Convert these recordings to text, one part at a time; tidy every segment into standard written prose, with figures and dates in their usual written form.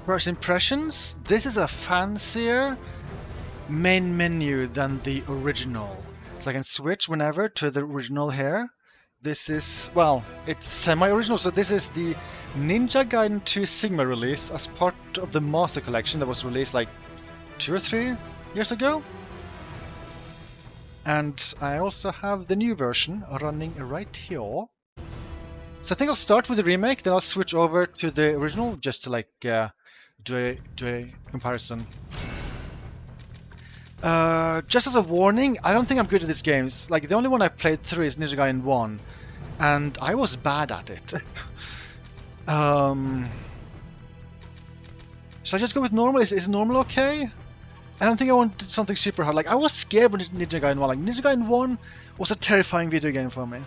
First impressions, this is a fancier main menu than the original. So I can switch whenever to the original here. This is, well, it's semi-original, so this is the Ninja Gaiden 2 Sigma release as part of the Master Collection that was released like 2 or 3 years ago. And I also have the new version running right here. So I think I'll start with the remake, then I'll switch over to the original just to like do a comparison. Just as a warning, I don't think I'm good at these games. Like, the only one I played through is Ninja Gaiden 1, and I was bad at it. Should I just go with normal? Is normal okay? I don't think I wanted something super hard. Like, I was scared when Ninja Gaiden 1. Like, Ninja Gaiden 1 was a terrifying video game for me.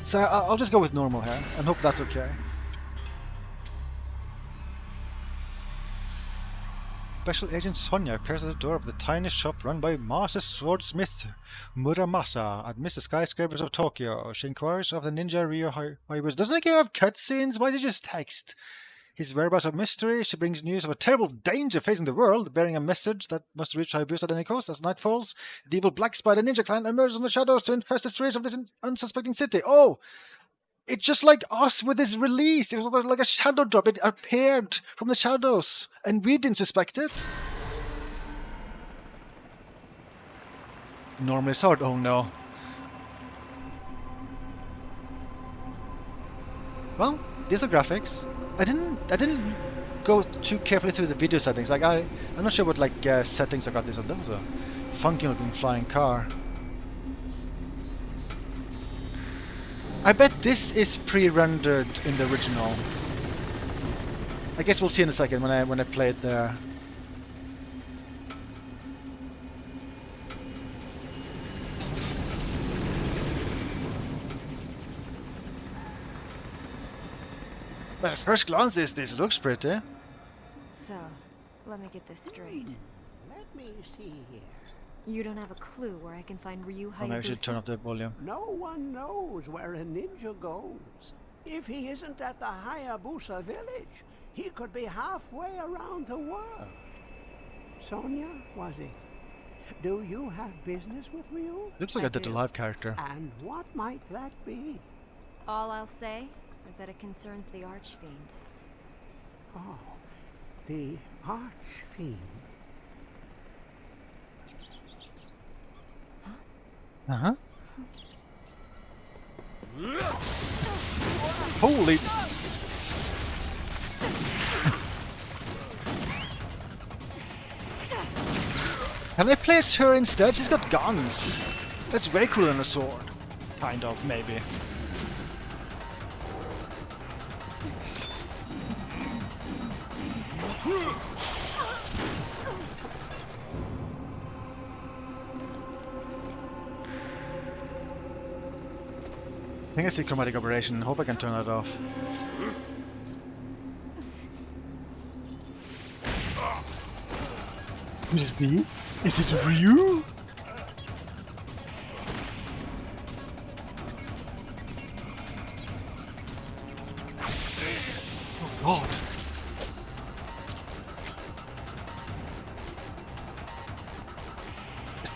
So I'll just go with normal here, and hope that's okay. Special Agent Sonia appears at the door of the tiny shop run by Master Swordsmith Muramasa at Mr. Skyscrapers of Tokyo. She inquires of the ninja Ryo Hayabusa. Doesn't the game have cutscenes? Why did you just text? His whereabouts of mystery. She brings news of a terrible danger facing the world, bearing a message that must reach Hayabusa at any cost. As night falls, the evil Black Spider Ninja Clan emerges from the shadows to infest the streets of this unsuspecting city. Oh! It's just like us with this release. It was like a shadow drop. It appeared from the shadows, and we didn't suspect it. Normally it's hard. Oh no. Well, these are graphics. I didn't go too carefully through the video settings. Like I'm not sure what like settings I got this on. That was a funky looking flying car. I bet this is pre-rendered in the original. I guess we'll see in a second when I play it there. But at first glance, this looks pretty. So, let me get this straight. Let me see here. You don't have a clue where I can find Ryu Hayabusa? Oh, maybe I should turn up the volume. No one knows where a ninja goes. If he isn't at the Hayabusa village, he could be halfway around the world. Sonia, was it? Do you have business with Ryu? Looks like a Dead Alive character. And what might that be? All I'll say is that it concerns the Archfiend. Oh, the Archfiend. Uh-huh. Holy... Can they place her instead? She's got guns. That's way cooler than a sword. Kind of, maybe. I think I see chromatic aberration. Hope I can turn that off. Is it me? Is it Ryu? Oh god.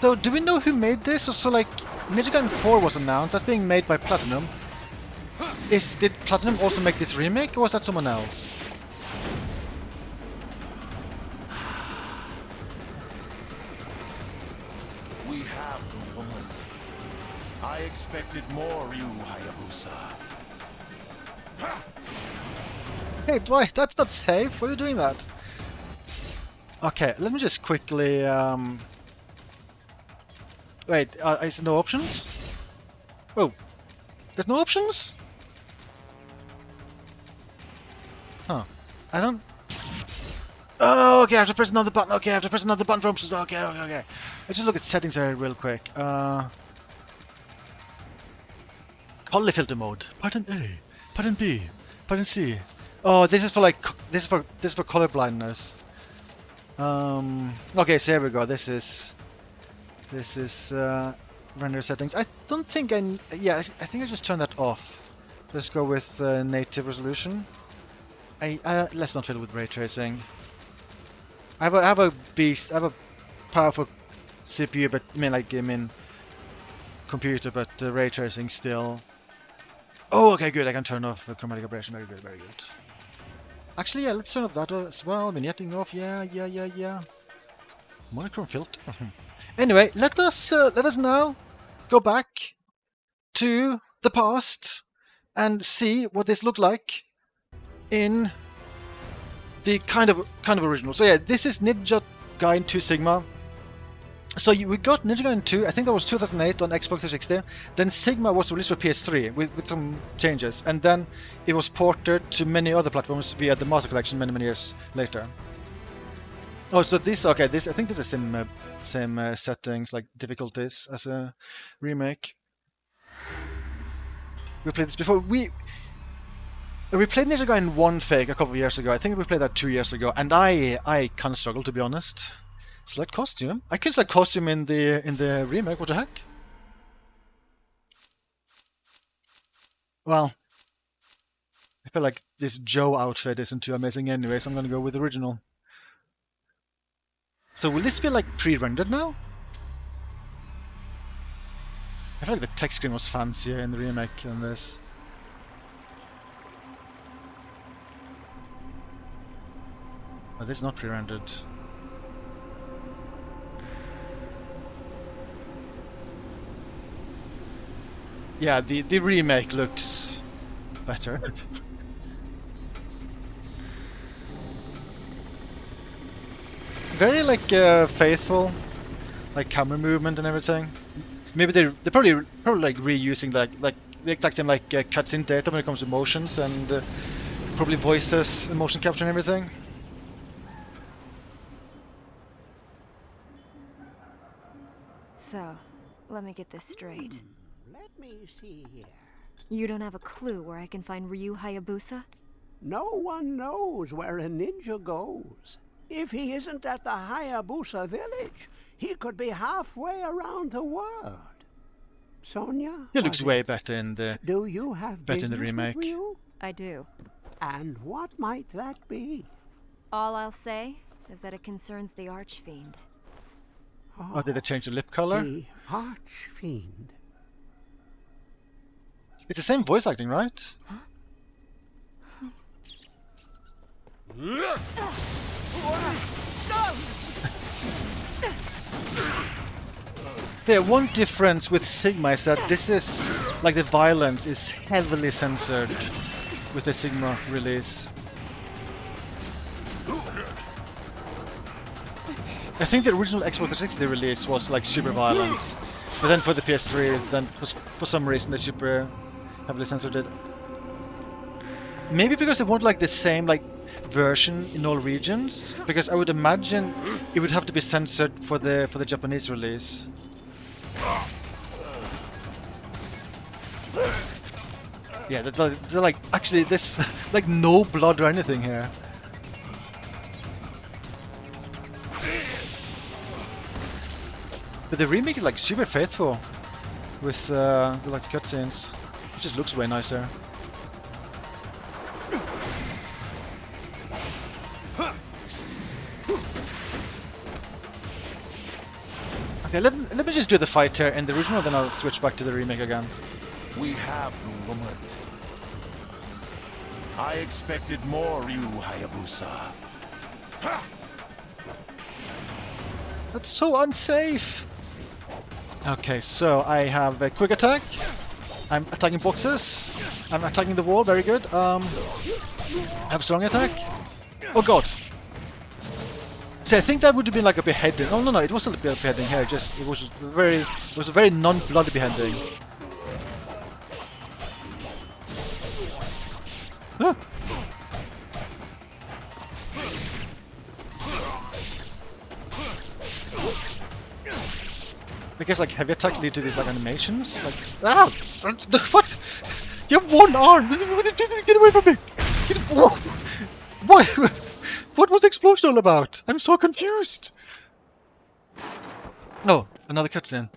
So, do we know who made this? So like, Ninja Gaiden 4 was announced. That's being made by Platinum. Did Platinum also make this remake, or was that someone else? We have the woman. I expected more, Ryu Hayabusa. Hey, Dwight, that's not safe. Why are you doing that? Okay, let me just quickly... Wait, is there no options? Oh, there's no options? Huh. I don't... Oh, okay, I have to press another button. Okay, I have to press another button for options. Okay. Let's just look at settings here real quick. Color filter mode. Button A, button B, button C. Oh, this is for like... This is for color blindness. Okay, so here we go. This is render settings. I don't think I think I just turned that off. Let's go with native resolution. let's not fiddle with ray tracing. I have a powerful CPU, but I mean computer, but ray tracing still. Oh, okay, good. I can turn off chromatic aberration. Very good, very good. Actually, yeah, let's turn off that as well. Vignetting off. Yeah. Monochrome filter. Anyway, let us now go back to the past and see what this looked like in the kind of original. So yeah, this is Ninja Gaiden 2 Sigma. So we got Ninja Gaiden 2, I think that was 2008 on Xbox 360. Then Sigma was released for PS3 with some changes, and then it was ported to many other platforms via the Master Collection many years later. Oh, so this I think this is same settings, like difficulties as a remake. We played this before. We played Ninja Gaiden 1 Fake a couple of years ago. I think we played that 2 years ago, and I kind of struggled, to be honest. Select costume. I can select costume in the remake. What the heck? Well, I feel like this Joe outfit isn't too amazing anyway, so I'm gonna go with the original. So will this be like pre-rendered now? I feel like the text screen was fancier in the remake than this. Oh, this is not pre-rendered. Yeah, the remake looks better. Very faithful, like camera movement and everything. Maybe they're probably like reusing like the exact same cutscene data when it comes to motions and probably voices and motion capture and everything. So, let me get this straight. Let me see here. You don't have a clue where I can find Ryu Hayabusa? No one knows where a ninja goes. If he isn't at the Hayabusa village, he could be halfway around the world. Sonia? He looks way better in the Do you have better in the business remake. with Ryu? I do. And what might that be? All I'll say is that it concerns the Archfiend. Oh, did they change the lip color? The Archfiend. It's the same voice acting, right? Yeah, one difference with Sigma is that this is, like, the violence is heavily censored with the Sigma release. I think the original Xbox 360 release was like super violent, but then for the PS3, then for some reason they super heavily censored it. Maybe because they want like the same version in all regions, because I would imagine it would have to be censored for the Japanese release. Yeah, they're like, actually there's like no blood or anything here. But the remake is like super faithful with the cutscenes. It just looks way nicer. Okay, let me just do the fight here in the original, then I'll switch back to the remake again. We have the woman. I expected more, Ryu Hayabusa. That's so unsafe! Okay, so I have a quick attack. I'm attacking boxes. I'm attacking the wall, very good. I have strong attack. Oh god! See, I think that would have been like a beheading. Oh no, it wasn't a beheading here. It was a very non-bloody beheading. Huh. I guess like heavy attacks lead to these like animations. Like, ah! What? You have one arm! Get away from me! What? What was the explosion all about? I'm so confused! Oh, another cutscene.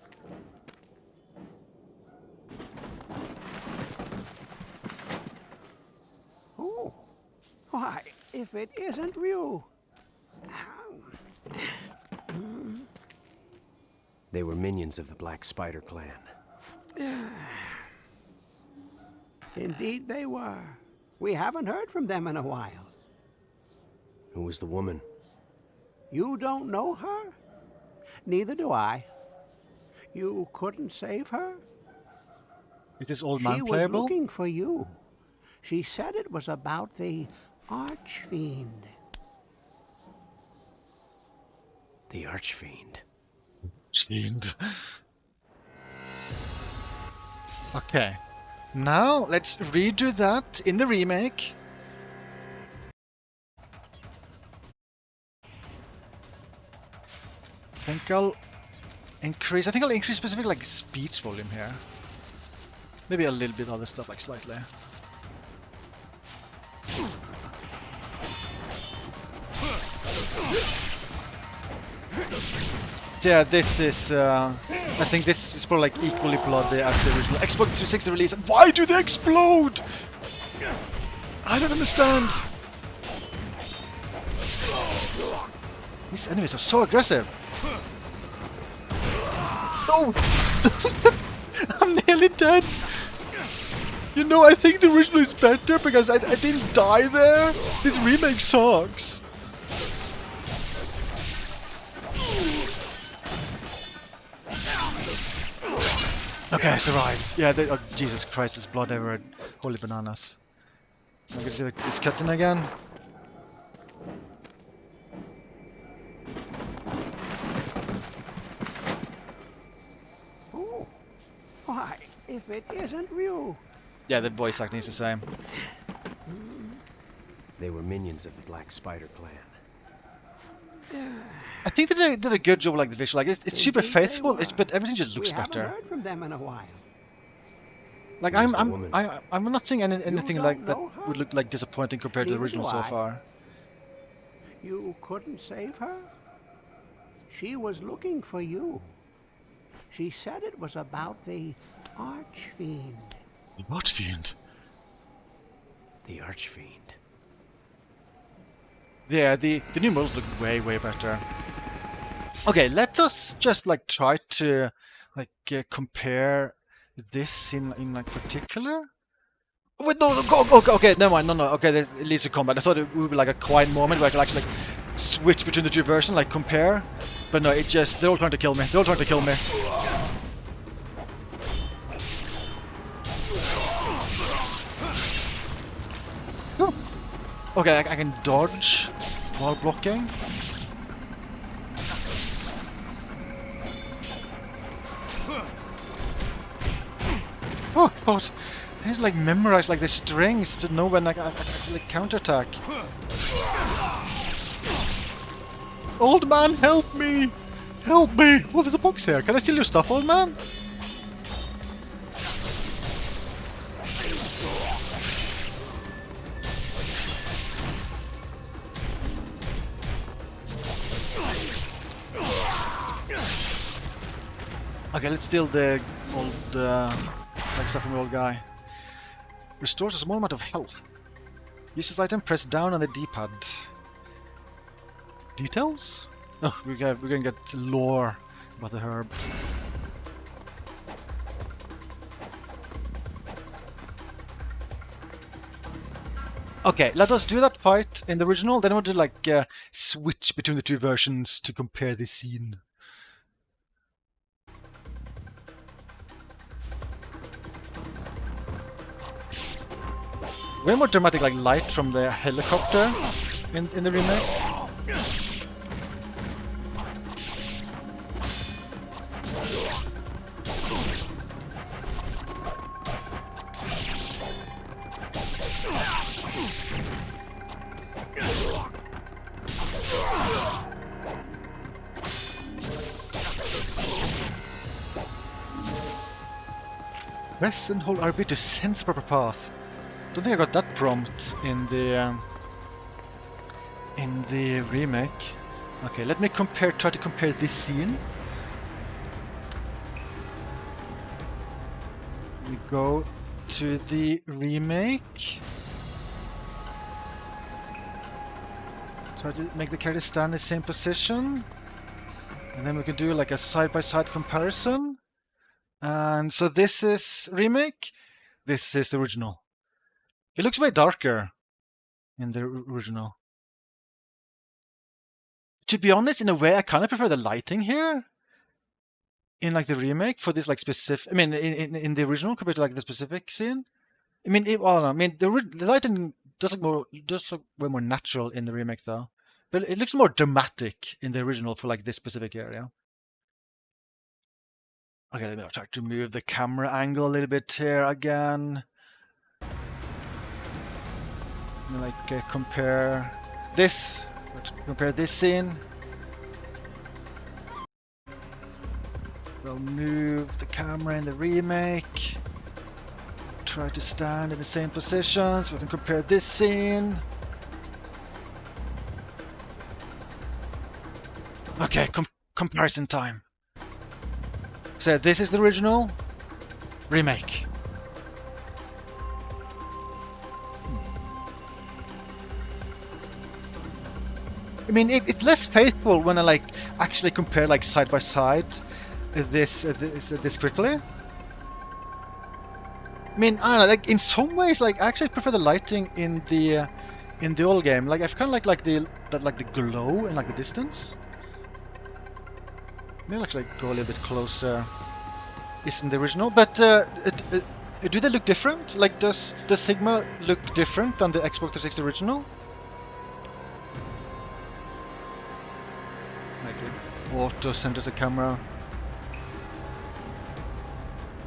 Why, if it isn't Ryu. They were minions of the Black Spider clan. Indeed they were. We haven't heard from them in a while. Who was the woman? You don't know her? Neither do I. You couldn't save her? Is this old She man was playable? looking for you. She said it was about the Archfiend. The Archfiend. Fiend. Okay. Now let's redo that in the remake. I think I'll increase specifically like speech volume here. Maybe a little bit other stuff, like slightly. So yeah, this is I think this is probably like equally bloody as the original Xbox 360 release. And why do they explode? I don't understand. These enemies are so aggressive. No! I'm nearly dead. You know, I think the original is better because I didn't die there. This remake sucks. Okay, I survived. Yeah, oh, Jesus Christ, there's blood everywhere. Holy bananas. I'm gonna see this cutscene again. Oh, why, if it isn't Ryu. Yeah, the voice acting is the same. They were minions of the Black Spider clan. I think that they did a good job, like the visual. Like it's super Indeed they faithful, were. but everything just looks We better. haven't heard from them in a while. Like Who's the I'm woman? not seeing anything don't like that know her? would look like disappointing compared to the Neither original do so I. far. You couldn't save her? She was looking for you. She said it was about the Archfiend. What fiend? The Archfiend. Yeah, the new models look way better. Okay, let us just like try to like compare this in like particular. Wait, no, go, okay, never mind, no, okay, it leads to combat. I thought it would be like a quiet moment where I could actually like switch between the two versions, like compare. But no, it just, they're all trying to kill me. Whew. Okay, I can dodge while blocking. Oh god, I need to like memorize like the strings to know when I actually counterattack. Old man, help me! Help me! Oh, there's a box here. Can I steal your stuff, old man? Okay, let's steal the old like stuff from the old guy. Restores a small amount of health. Use this item, press down on the D-pad. Details? Oh, we're gonna get lore about the herb. Okay, let us do that fight in the original. Then I want to like switch between the two versions to compare the scene. Way more dramatic, like light from the helicopter in the remake. Press and hold RB to sense the proper path. Don't think I got that prompt in the remake. Okay, let me try to compare this scene. We go to the remake. Try to make the character stand in the same position. And then we can do like a side-by-side comparison. And so this is remake. This is the original. It looks way darker in the original. To be honest, in a way, I kind of prefer the lighting here in like the remake for this like specific. I mean, in the original compared to like the specific scene. I mean, the lighting does look way more natural in the remake though, but it looks more dramatic in the original for like this specific area. Okay, let me try to move the camera angle a little bit here again. Like compare this scene. We'll move the camera in the remake. Try to stand in the same positions. We can compare this scene. Okay, comparison time. So this is the original remake. I mean, it's less faithful when I like actually compare like side by side this quickly. I mean, I don't know, like in some ways, like I actually prefer the lighting in the old game. Like I've kind of like the glow and like the distance. Maybe I'll actually go a little bit closer. Isn't the original, but do they look different? Like does the Sigma look different than the Xbox 360 original? Auto centers the camera.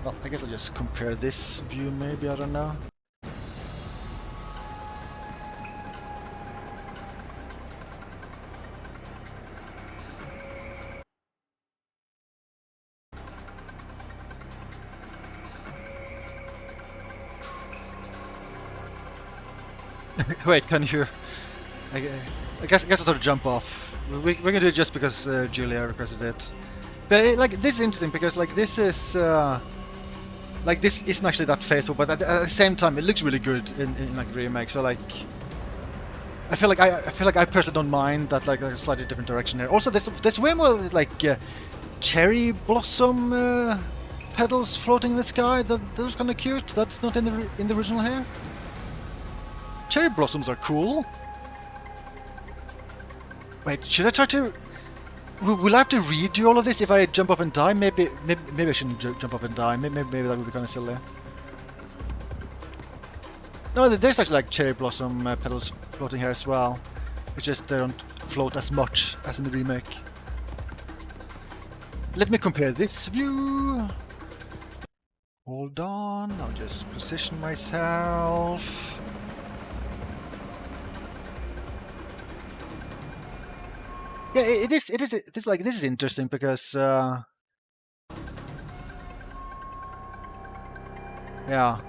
Well, I guess I'll just compare this view maybe, I don't know. Wait, can you... I guess I'll sort of jump off. We're gonna do it just because Julia requested it. But like this is interesting because like this is like this isn't actually that faithful, but at the same time it looks really good in like the remake. So like I feel like I personally don't mind that like a slightly different direction here. Also, there's way more like cherry blossom petals floating in the sky. That was kind of cute. That's not in the original here. Cherry blossoms are cool. Wait, should I try to... Will I have to redo all of this if I jump up and die? Maybe I shouldn't jump up and die. Maybe that would be kind of silly. No, there's actually like cherry blossom petals floating here as well. It's just they don't float as much as in the remake. Let me compare this view. Hold on, I'll just position myself. Yeah, it is like, this is interesting because yeah. I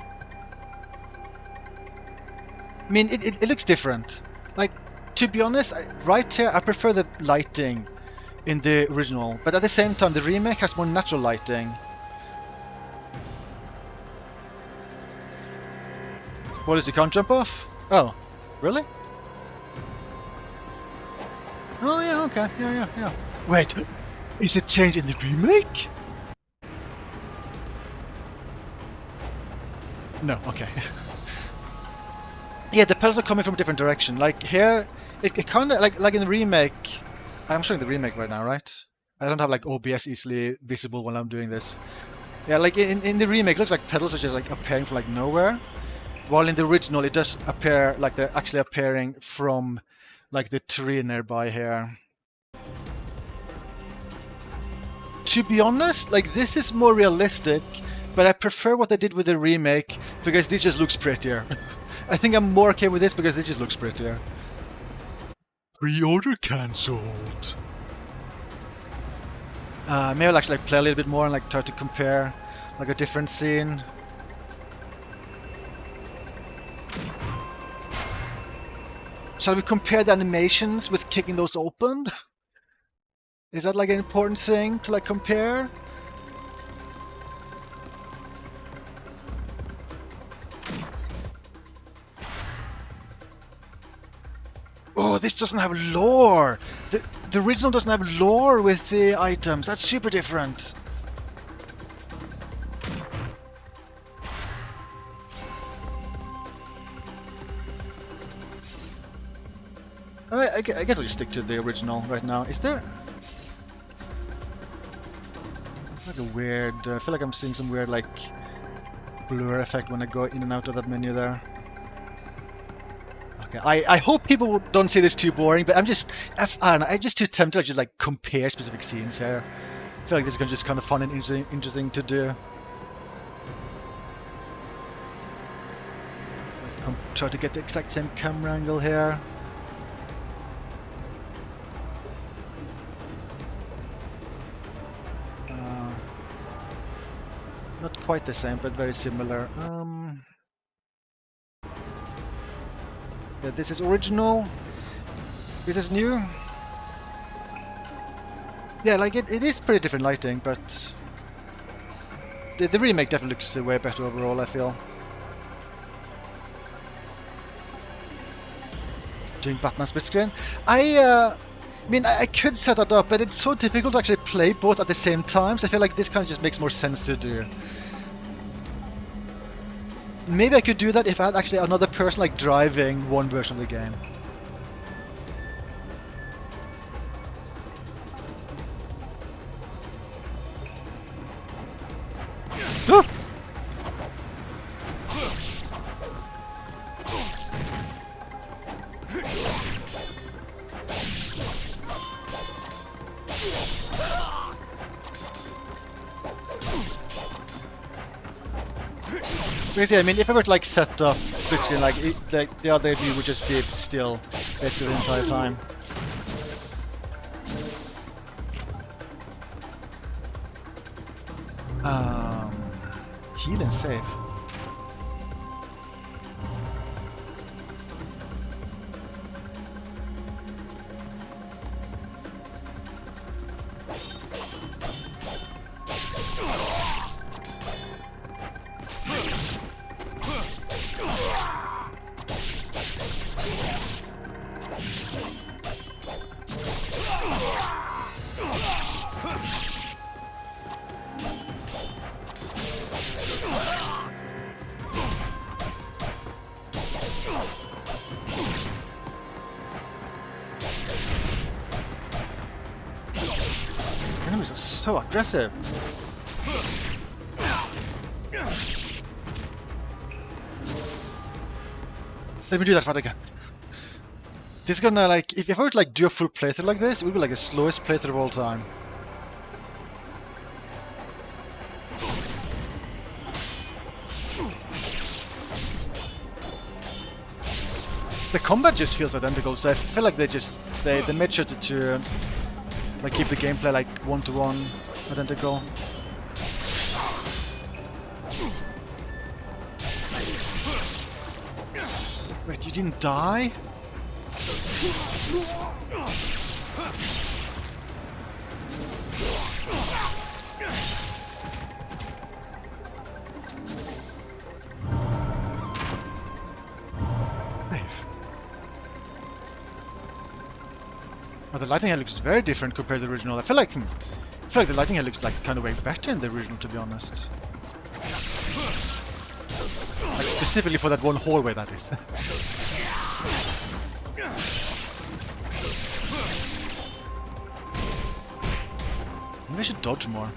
mean, it looks different. Like, to be honest, right here I prefer the lighting in the original, but at the same time the remake has more natural lighting. Spoilers, you can't jump off? Oh, really? Oh yeah, okay, yeah. Wait, is it changed in the remake? No, okay. Yeah, the pedals are coming from a different direction. Like here, it kind of like in the remake. I'm showing the remake right now, right? I don't have like OBS easily visible when I'm doing this. Yeah, like in the remake, it looks like pedals are just like appearing from like nowhere, while in the original it does appear like they're actually appearing from like the tree nearby here. To be honest, like this is more realistic, but I prefer what they did with the remake because this just looks prettier. I think I'm more okay with this because this just looks prettier. Pre-order cancelled. Maybe I'll actually like play a little bit more and like try to compare like a different scene. Shall we compare the animations with kicking those open? Is that like an important thing to like compare? Oh, this doesn't have lore! The original doesn't have lore with the items. That's super different. I guess I'll just stick to the original right now. Is there... like a weird... I feel like I'm seeing some weird, like, blur effect when I go in and out of that menu there. Okay, I hope people don't see this too boring, but I don't know, I'm just too tempted to just, like, compare specific scenes here. I feel like this is just kind of fun and interesting to do. Try to get the exact same camera angle here. Not quite the same, but very similar. Yeah, this is original. This is new. Yeah, like it is pretty different lighting, but the remake definitely looks way better overall, I feel. Doing Batman split screen. I mean, I could set that up, but it's so difficult to actually play both at the same time, so I feel like this kind of just makes more sense to do. Maybe I could do that if I had actually another person like driving one version of the game. Ah! Because yeah, I mean, if I were to like set up split screen, like the other view would just be still basically the entire time. Heal and save. Enemies are so aggressive. Let me do that fight again. This is gonna like, if I were to like do a full playthrough like this, it would be like the slowest playthrough of all time. The combat just feels identical, so I feel like they made sure to like keep the gameplay like one-to-one identical. Wait, you didn't die? Oh, the lighting here looks very different compared to the original. I feel like the lighting here looks like kind of way better in the original, to be honest. Like specifically for that one hallway, that is. Maybe I should dodge more.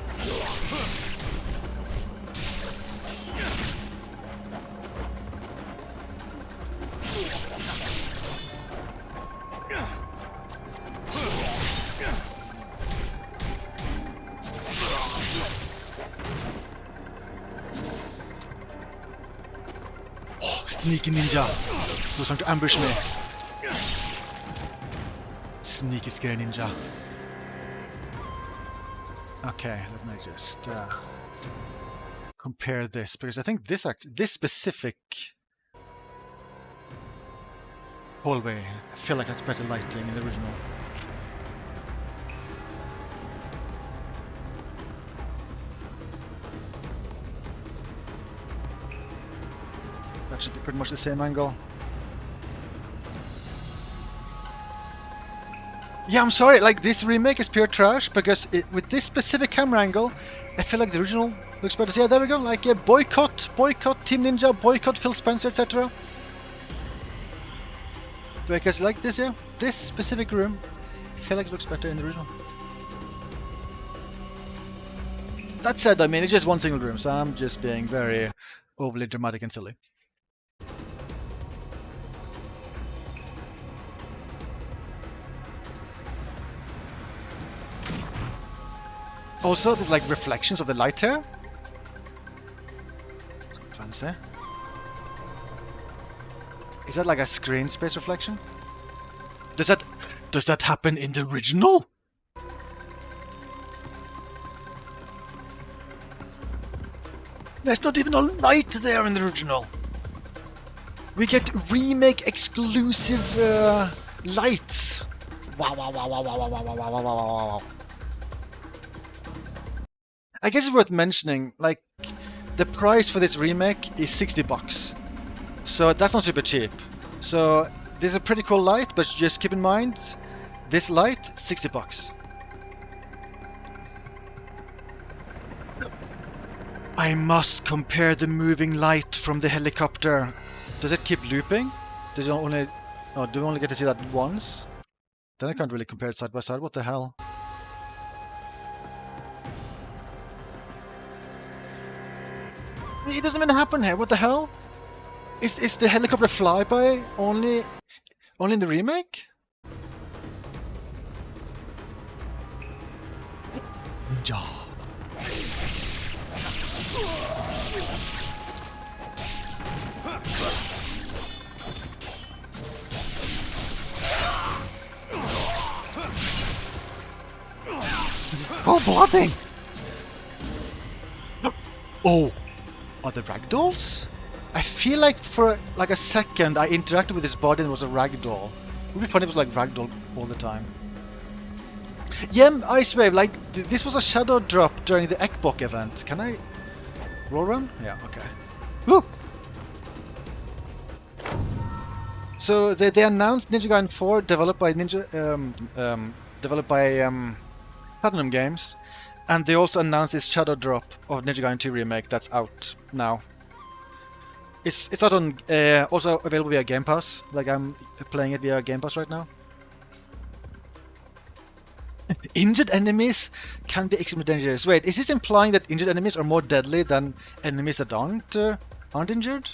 Sneaky ninja! Who's trying to ambush me? Sneaky scary ninja. Okay, let me just compare this, because I think this specific hallway, I feel like has better lighting in the original. That should be pretty much the same angle. Yeah, I'm sorry, like this remake is pure trash because with this specific camera angle, I feel like the original looks better. So yeah, there we go, like boycott Team Ninja, boycott Phil Spencer, etc. Because like this, yeah, this specific room, I feel like it looks better in the original. That said, I mean, it's just one single room, so I'm just being very overly dramatic and silly. Also, there's like reflections of the light here. So fancy. Is that like a screen space reflection? Does that happen in the original? There's not even a light there in the original. We get remake exclusive lights. Wow, wow, wow, wow, wow, wow, wow, wow, wow, wow, wow, wow. I guess it's worth mentioning, like, the price for this remake is $60. So that's not super cheap. So this is a pretty cool light, but just keep in mind, this light, $60. I must compare the moving light from the helicopter. Does it keep looping? Does it only... Oh, do we only get to see that once? Then I can't really compare it side by side. What the hell? It doesn't even happen here. What the hell? Is the helicopter flyby only in the remake? Ninja. Oh, blocking! Oh, are they ragdolls? I feel like for like a second I interacted with his body and it was a ragdoll. It would be funny if it was like ragdoll all the time. Yeah, Ice Wave, like this was a shadow drop during the Ekbok event. Can I roll run? Yeah, okay. Woo! So they announced Ninja Gaiden 4, developed by Platinum Games, and they also announced this shadow drop of Ninja Gaiden 2 remake that's out now. It's out on also available via Game Pass. Like I'm playing it via Game Pass right now. Injured enemies can be extremely dangerous. Wait, is this implying that injured enemies are more deadly than enemies that aren't injured?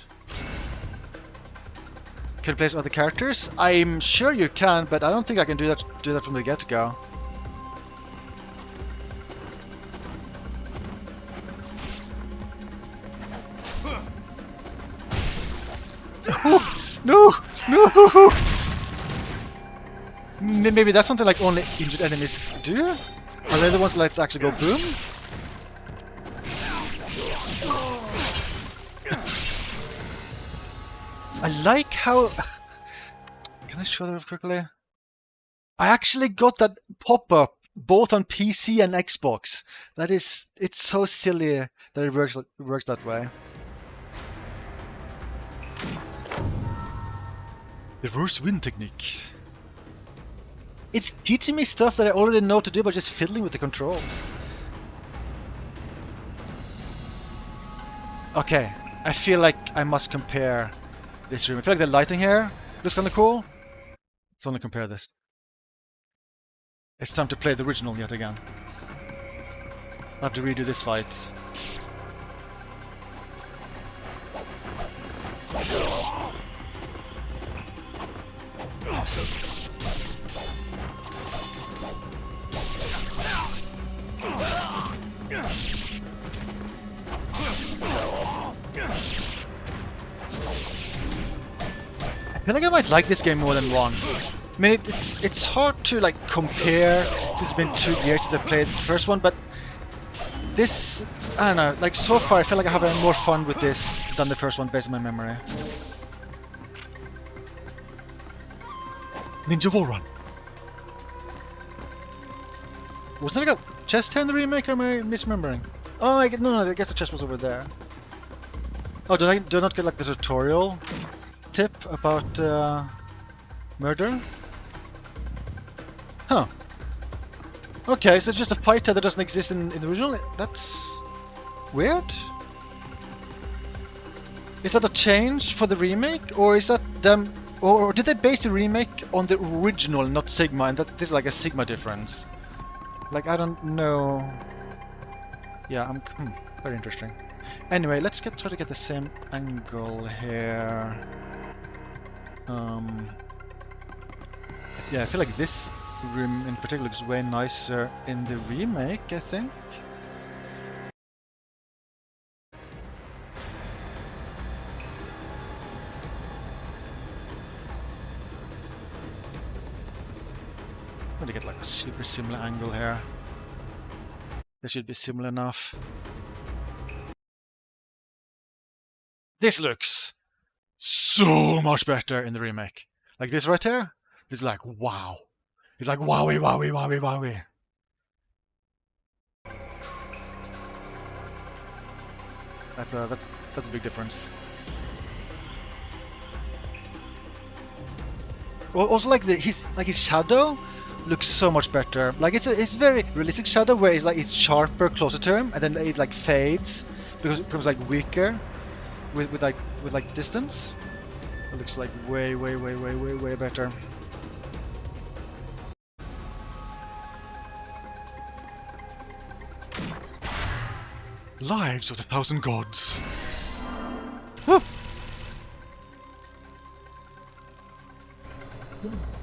Can you place other characters? I'm sure you can, but I don't think I can do that from the get-go. No! No! Maybe that's something like only injured enemies do? Are they the ones that actually go boom? I like how... Can I show that quickly? I actually got that pop-up both on PC and Xbox. It's so silly that it works that way. Reverse wind technique. It's teaching me stuff that I already know to do by just fiddling with the controls. Okay, I feel like I must compare this room. I feel like the lighting here looks kind of cool. Let's only compare this. It's time to play the original yet again. I have to redo this fight. I feel like I might like this game more than one. I mean, it's hard to like compare since it's been 2 years since I played the first one, but this, I don't know, like so far I feel like I have more fun with this than the first one based on my memory. Ninja Wall Run. Wasn't there like a chest here in the remake, or am I misremembering? Oh, no, I guess the chest was over there. Oh, do I not get like the tutorial tip about murder? Huh. Okay, so it's just a fighter that doesn't exist in the original? That's weird. Is that a change for the remake? Or is that them... Or did they base the remake on the original, not Sigma, and that this is like a Sigma difference? Like, I don't know. Yeah, very interesting. Anyway, let's try to get the same angle here. Yeah, I feel like this room in particular looks way nicer in the remake, I think. I'm gonna get like a super similar angle here. This should be similar enough. This looks so much better in the remake. Like this right here, it's like wow. It's like wowie, wowie, wowie, wowie. That's a big difference. Well, also like his shadow looks so much better. Like it's very realistic shadow where it's sharper closer to him, and then it like fades because it becomes like weaker with like distance. It looks like way better. Lives of the Thousand Gods. Huh.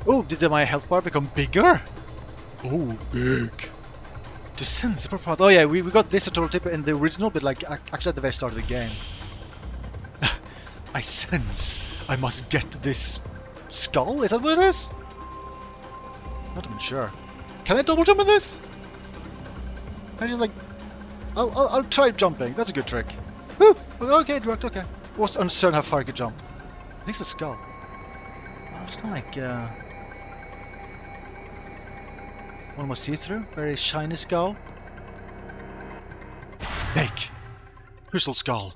Oh, did my health bar become bigger? Oh, big. To sense the proper... Oh yeah, we got this tutorial tip in the original, but like actually at the very start of the game. I sense I must get this skull? Is that what it is? Not even sure. Can I double jump in this? I just like... I'll try jumping. That's a good trick. Woo! Okay, it worked. Okay. Was uncertain how far I could jump. I think it's the skull. Oh, it's kind of like one more see-through. Very shiny skull. Make Crystal Skull.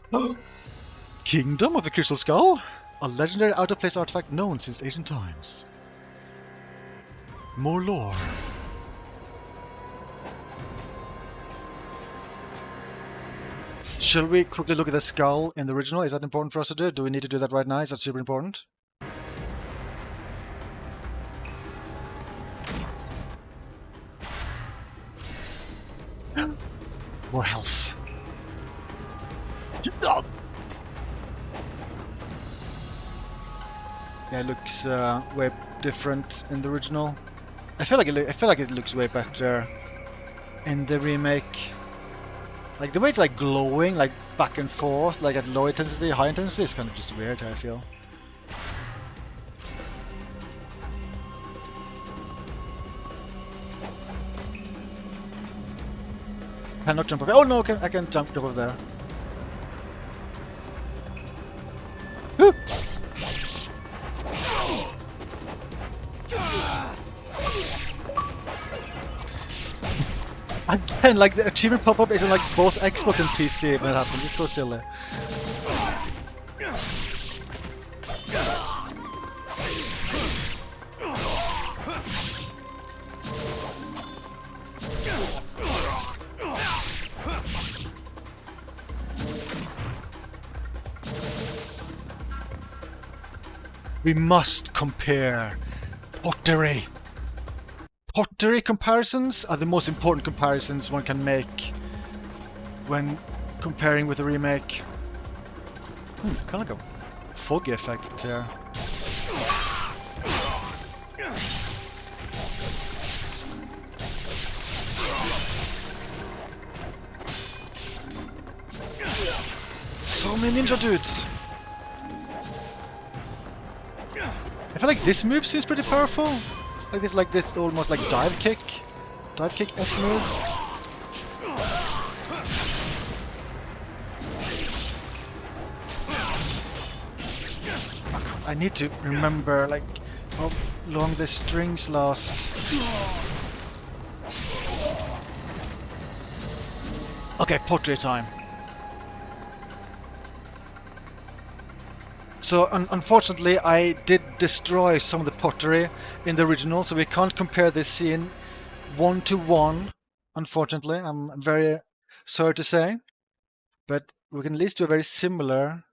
Kingdom of the Crystal Skull. A legendary out-of-place artifact known since ancient times. More lore. Shall we quickly look at the skull in the original? Is that important for us to do? Do we need to do that right now? Is that super important? More health. Yeah, it looks way different in the original. I feel like it looks way better in the remake. Like the way it's like glowing, like back and forth, like at low intensity, high intensity, is kind of just weird. I feel. Cannot jump over. Oh no, okay, I can jump over there. Woo! Again, like the achievement pop-up is on like both Xbox and PC when it happens. It's so silly. We must compare pottery. Pottery comparisons are the most important comparisons one can make when comparing with the remake. Kind of like a foggy effect there. So many ninja dudes! I feel like this move seems pretty powerful. Like this almost like dive kick-esque move. Oh, I need to remember like how long the strings last. Okay, pottery time. So unfortunately, I did destroy some of the pottery in the original, so we can't compare this scene 1-to-1. Unfortunately, I'm very sorry to say, but we can at least do a very similar.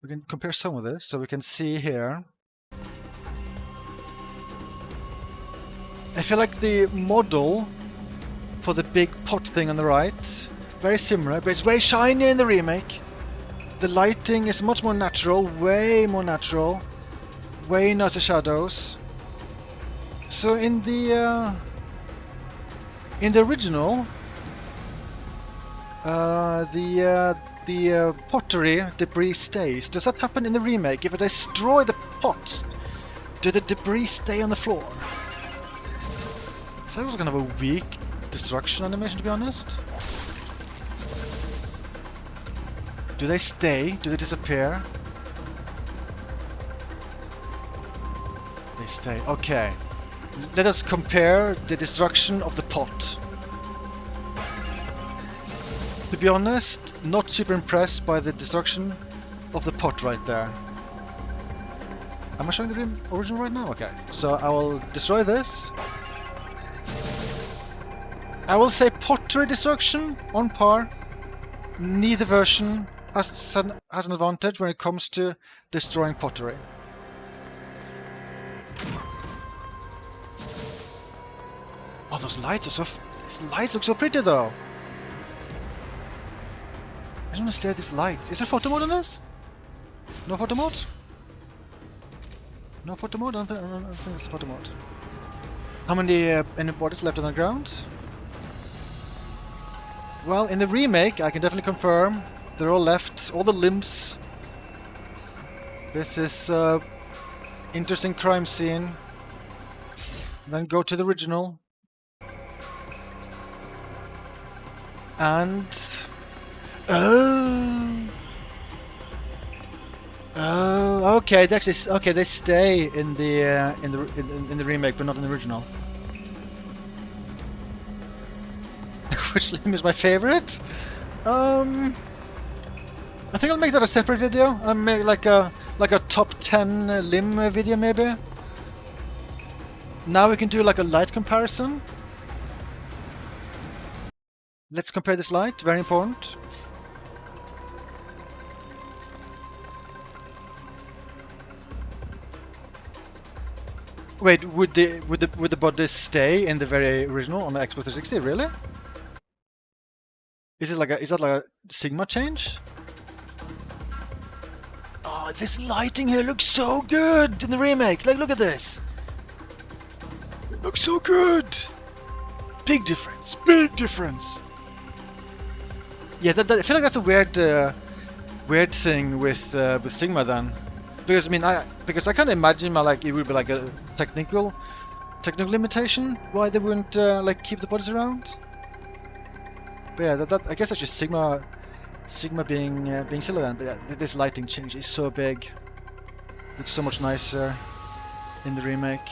We can compare some of this, so we can see here. I feel like the model for the big pot thing on the right, very similar, but it's way shinier in the remake. The lighting is much more natural, way more natural, way nicer shadows. So in the original, the pottery debris stays. Does that happen in the remake? If I destroy the pots, do the debris stay on the floor? I thought it was kind of a weak destruction animation, to be honest. Do they stay? Do they disappear? They stay. Okay. Let us compare the destruction of the pot. To be honest, not super impressed by the destruction of the pot right there. Am I showing the original right now? Okay. So I will destroy this. I will say pottery destruction on par. Neither version has an advantage when it comes to destroying pottery. Oh, those lights are so... These lights look so pretty though. I just want to stare at these lights. Is there photo mode on this? No photo mode? No photo mode? I don't think it's photo mode. How many any bodies left on the ground? Well, in the remake, I can definitely confirm they're all left, all the limbs. This is interesting crime scene. Then go to the original. And oh, okay. They actually they stay in the remake, but not in the original. Which limb is my favorite? I think I'll make that a separate video. I'll make like a top 10 limb video maybe. Now we can do like a light comparison. Let's compare this light. Very important. Wait, would the bodies stay in the very original on the Xbox 360? Really? Is that like a Sigma change? Oh, this lighting here looks so good in the remake. Like, look at this. It looks so good. Big difference. Big difference. Yeah, I feel like that's a weird thing with Sigma then, because I mean I kind of imagine it would be like a technical limitation why they wouldn't like keep the bodies around. But yeah, I guess that's just Sigma being silly then. But yeah, this lighting change is so big. Looks so much nicer in the remake.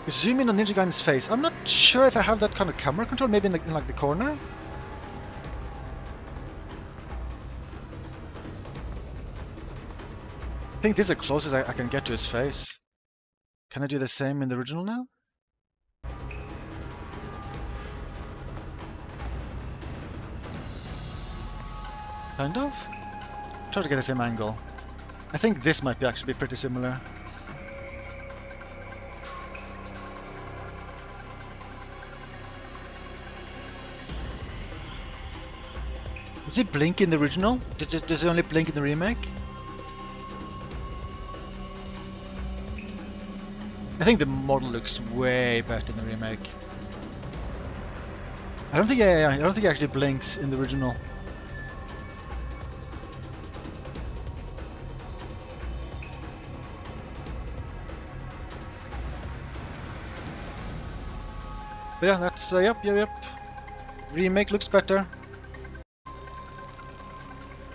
Zoom in on Ninja Gaiden's face. I'm not sure if I have that kind of camera control. Maybe in like the corner. I think this is the closest I can get to his face. Can I do the same in the original now? Kind of? Try to get the same angle. I think this might actually be pretty similar. Does it blink in the original? Does it only blink in the remake? I think the model looks way better in the remake. I don't think it actually blinks in the original. But yeah, that's yep. Remake looks better.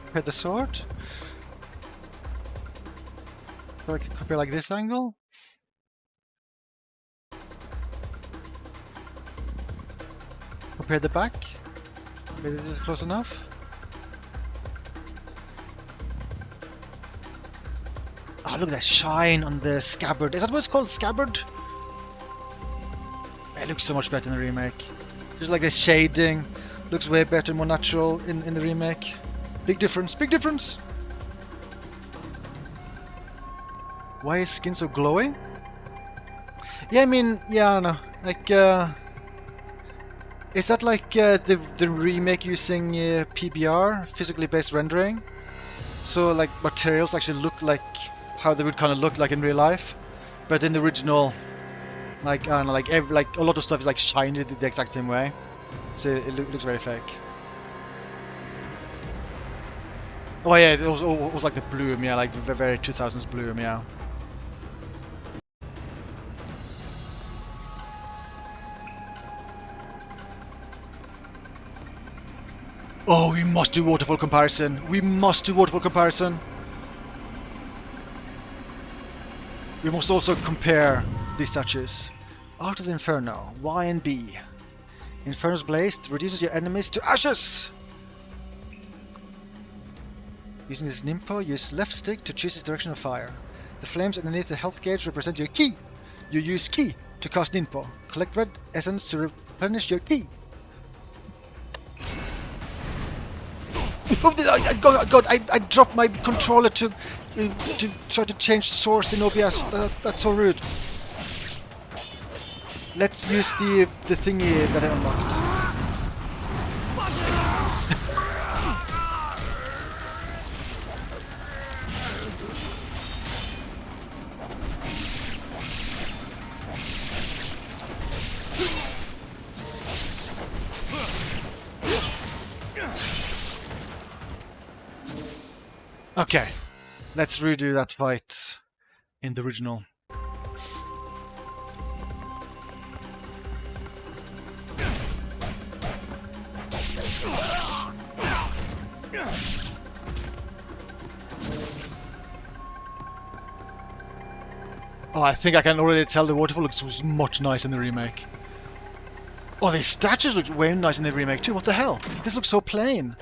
Compare the sword. So I can compare like this angle. Compare the back. Maybe this is close enough. look at that shine on the scabbard. Is that what it's called? Scabbard? It looks so much better in the remake. Just like the shading. Looks way better, more natural in the remake. Big difference, big difference! Why is skin so glowing? Yeah, I mean, yeah, I don't know. Like, is that like the remake using PBR, physically based rendering? So like materials actually look like how they would kind of look like in real life, but in the original, like I don't know, like a lot of stuff is like shiny the exact same way, so it looks very fake. Oh yeah, it was like the bloom, yeah, like the very 2000s bloom, yeah. Oh, we must do waterfall comparison. We must do waterfall comparison. We must also compare these statues. Art of the Inferno, Y and B. Inferno's blaze reduces your enemies to ashes. Using this Ninpo, use left stick to choose its direction of fire. The flames underneath the health gauge represent your ki. You use ki to cast Ninpo. Collect red essence to replenish your ki. Oh, God, I dropped my controller to try to change source in OBS. That's so rude. Let's use the thingy that I unlocked. Okay, let's redo that fight in the original. Oh, I think I can already tell the waterfall looks much nicer in the remake. Oh, the statues look way nice in the remake too. What the hell? This looks so plain.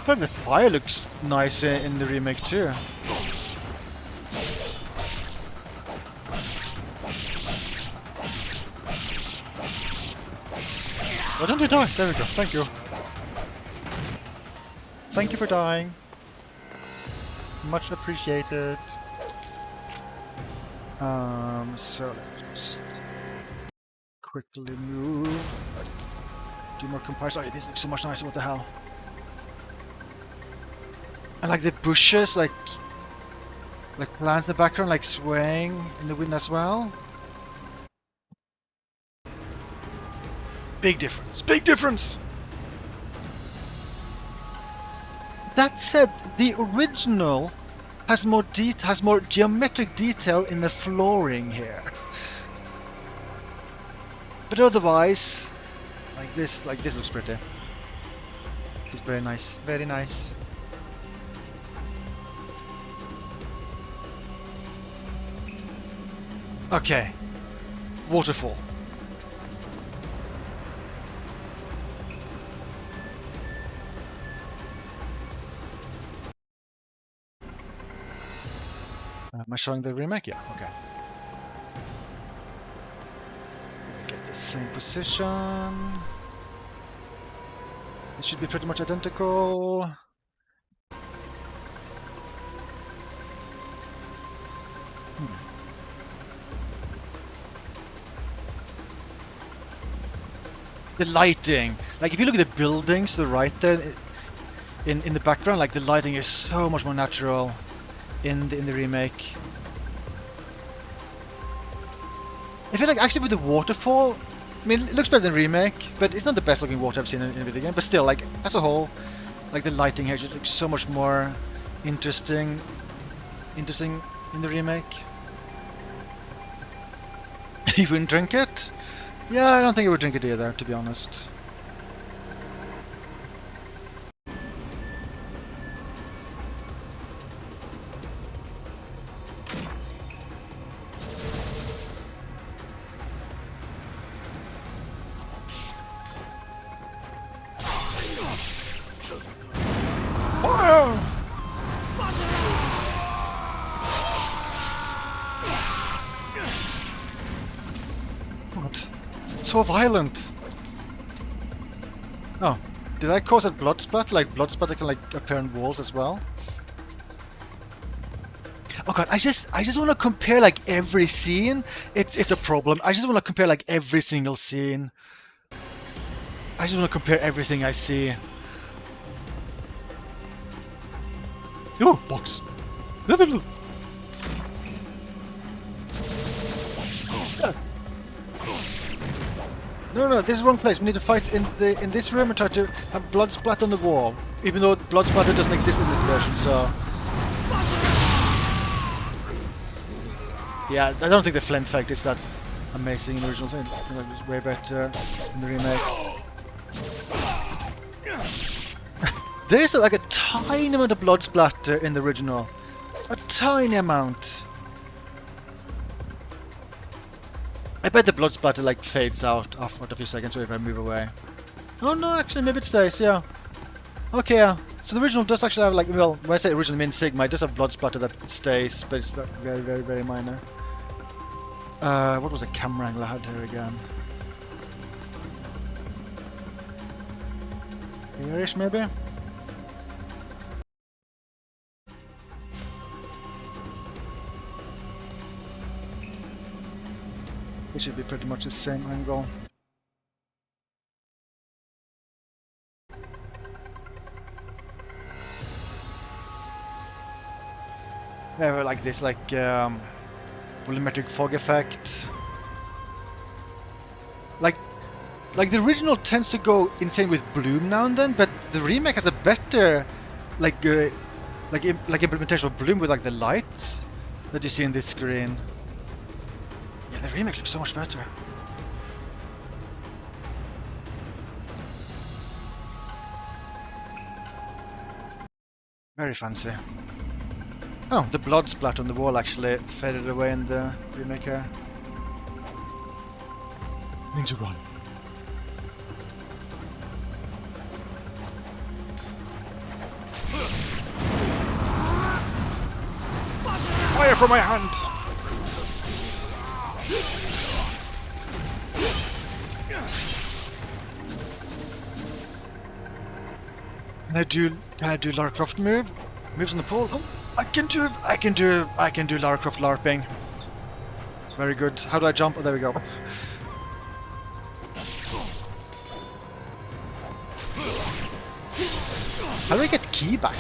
But the fire looks nice in the remake too. Why don't you die? There we go. Thank you. Thank you for dying. Much appreciated. So let's just quickly move. Do more comparison. Oh, this looks so much nicer. What the hell? I like the bushes, like plants in the background, like swaying in the wind as well. Big difference. Big difference. That said, the original has more geometric detail in the flooring here. But otherwise, this looks pretty. Looks very nice. Very nice. Okay, waterfall. Am I showing the remake? Yeah, okay. Get the same position. It should be pretty much identical. The lighting, like if you look at the buildings to the right there, in the background, like the lighting is so much more natural in the remake. I feel like actually with the waterfall, I mean it looks better than the remake, but it's not the best looking water I've seen in a video game. But still, like as a whole, like the lighting here just looks so much more interesting in the remake. You wouldn't drink it? Yeah, I don't think I would drink it either, to be honest. God. It's so violent. Oh. Did I cause a blood splat? Like blood splat that can like appear on walls as well? Oh god, I just want to compare like every scene. It's a problem. I just want to compare like every single scene. I just want to compare everything I see. Oh, box. No, this is the wrong place. We need to fight in this room and try to have blood splat on the wall. Even though blood splatter doesn't exist in this version, so... Yeah, I don't think the flame effect is that amazing in the original. I think it was way better in the remake. There is like a tiny amount of blood splatter in the original. A tiny amount. I bet the blood splatter like fades out after a few seconds or if I move away. Oh no, actually maybe it stays, yeah. Okay, yeah. So the original does actually have like, well, when I say original I mean Sigma, it does have blood splatter that stays, but it's very, very, very minor. What was the camera angle I had here again? Here-ish maybe? It should be pretty much the same angle. Yeah, like this, like volumetric fog effect. Like the original tends to go insane with bloom now and then, but the remake has a better, like implementation of bloom with like the lights that you see in this screen. Yeah, the remake looks so much better. Very fancy. Oh, the blood splat on the wall actually faded away in the remake here. Ninja run. Fire from my hand! Can I do Lara Croft moves on the pole? Oh, I can do Lara Croft LARPing. Very good. How do I jump? Oh, there we go. How do I get key back?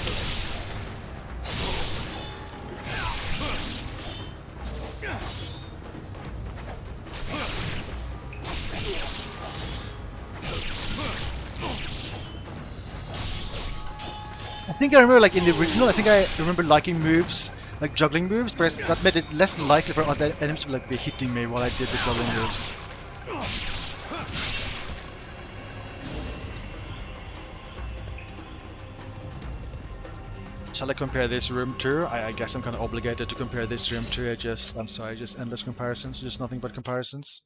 I think I remember, like in the original, I think I remember liking moves, like juggling moves, but that made it less likely for other enemies to like be hitting me while I did the juggling moves. Shall I compare this room too? I guess I'm kind of obligated to compare this room too. I'm sorry, just endless comparisons, just nothing but comparisons.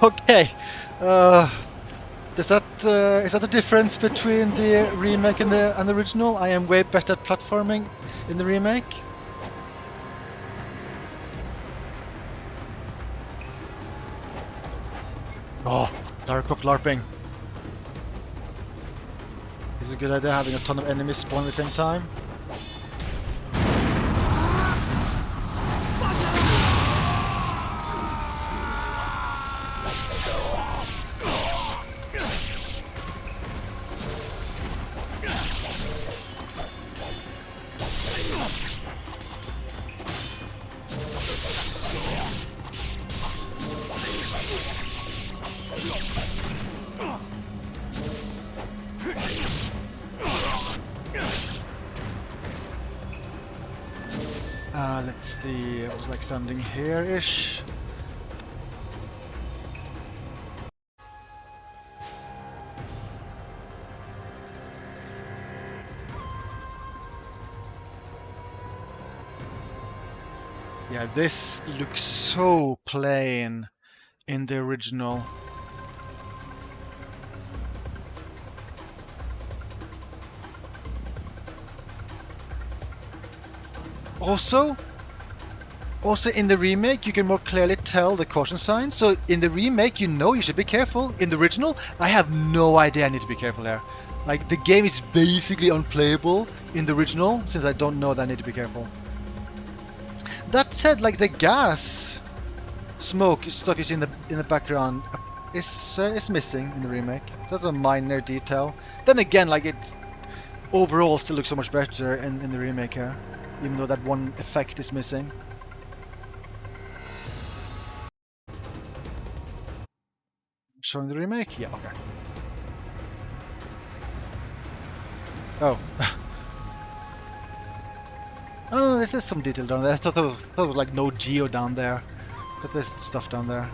Okay, is that the difference between the remake and the original? I am way better at platforming in the remake. Oh, Lara Croft LARPing. This is a good idea, having a ton of enemies spawn at the same time. Let's see, I was like standing here-ish. Yeah, this looks so plain in the original. Also, in the remake, you can more clearly tell the caution signs. So in the remake, you know you should be careful. In the original, I have no idea I need to be careful here. Like, the game is basically unplayable in the original, since I don't know that I need to be careful. That said, like, the gas smoke stuff you see in the background is missing in the remake. That's a minor detail. Then again, like, it overall still looks so much better in the remake here, even though that one effect is missing. Showing the remake? Yeah, okay. Oh. Oh no, there's some detail down there. I thought there was like no geo down there. But there's stuff down there.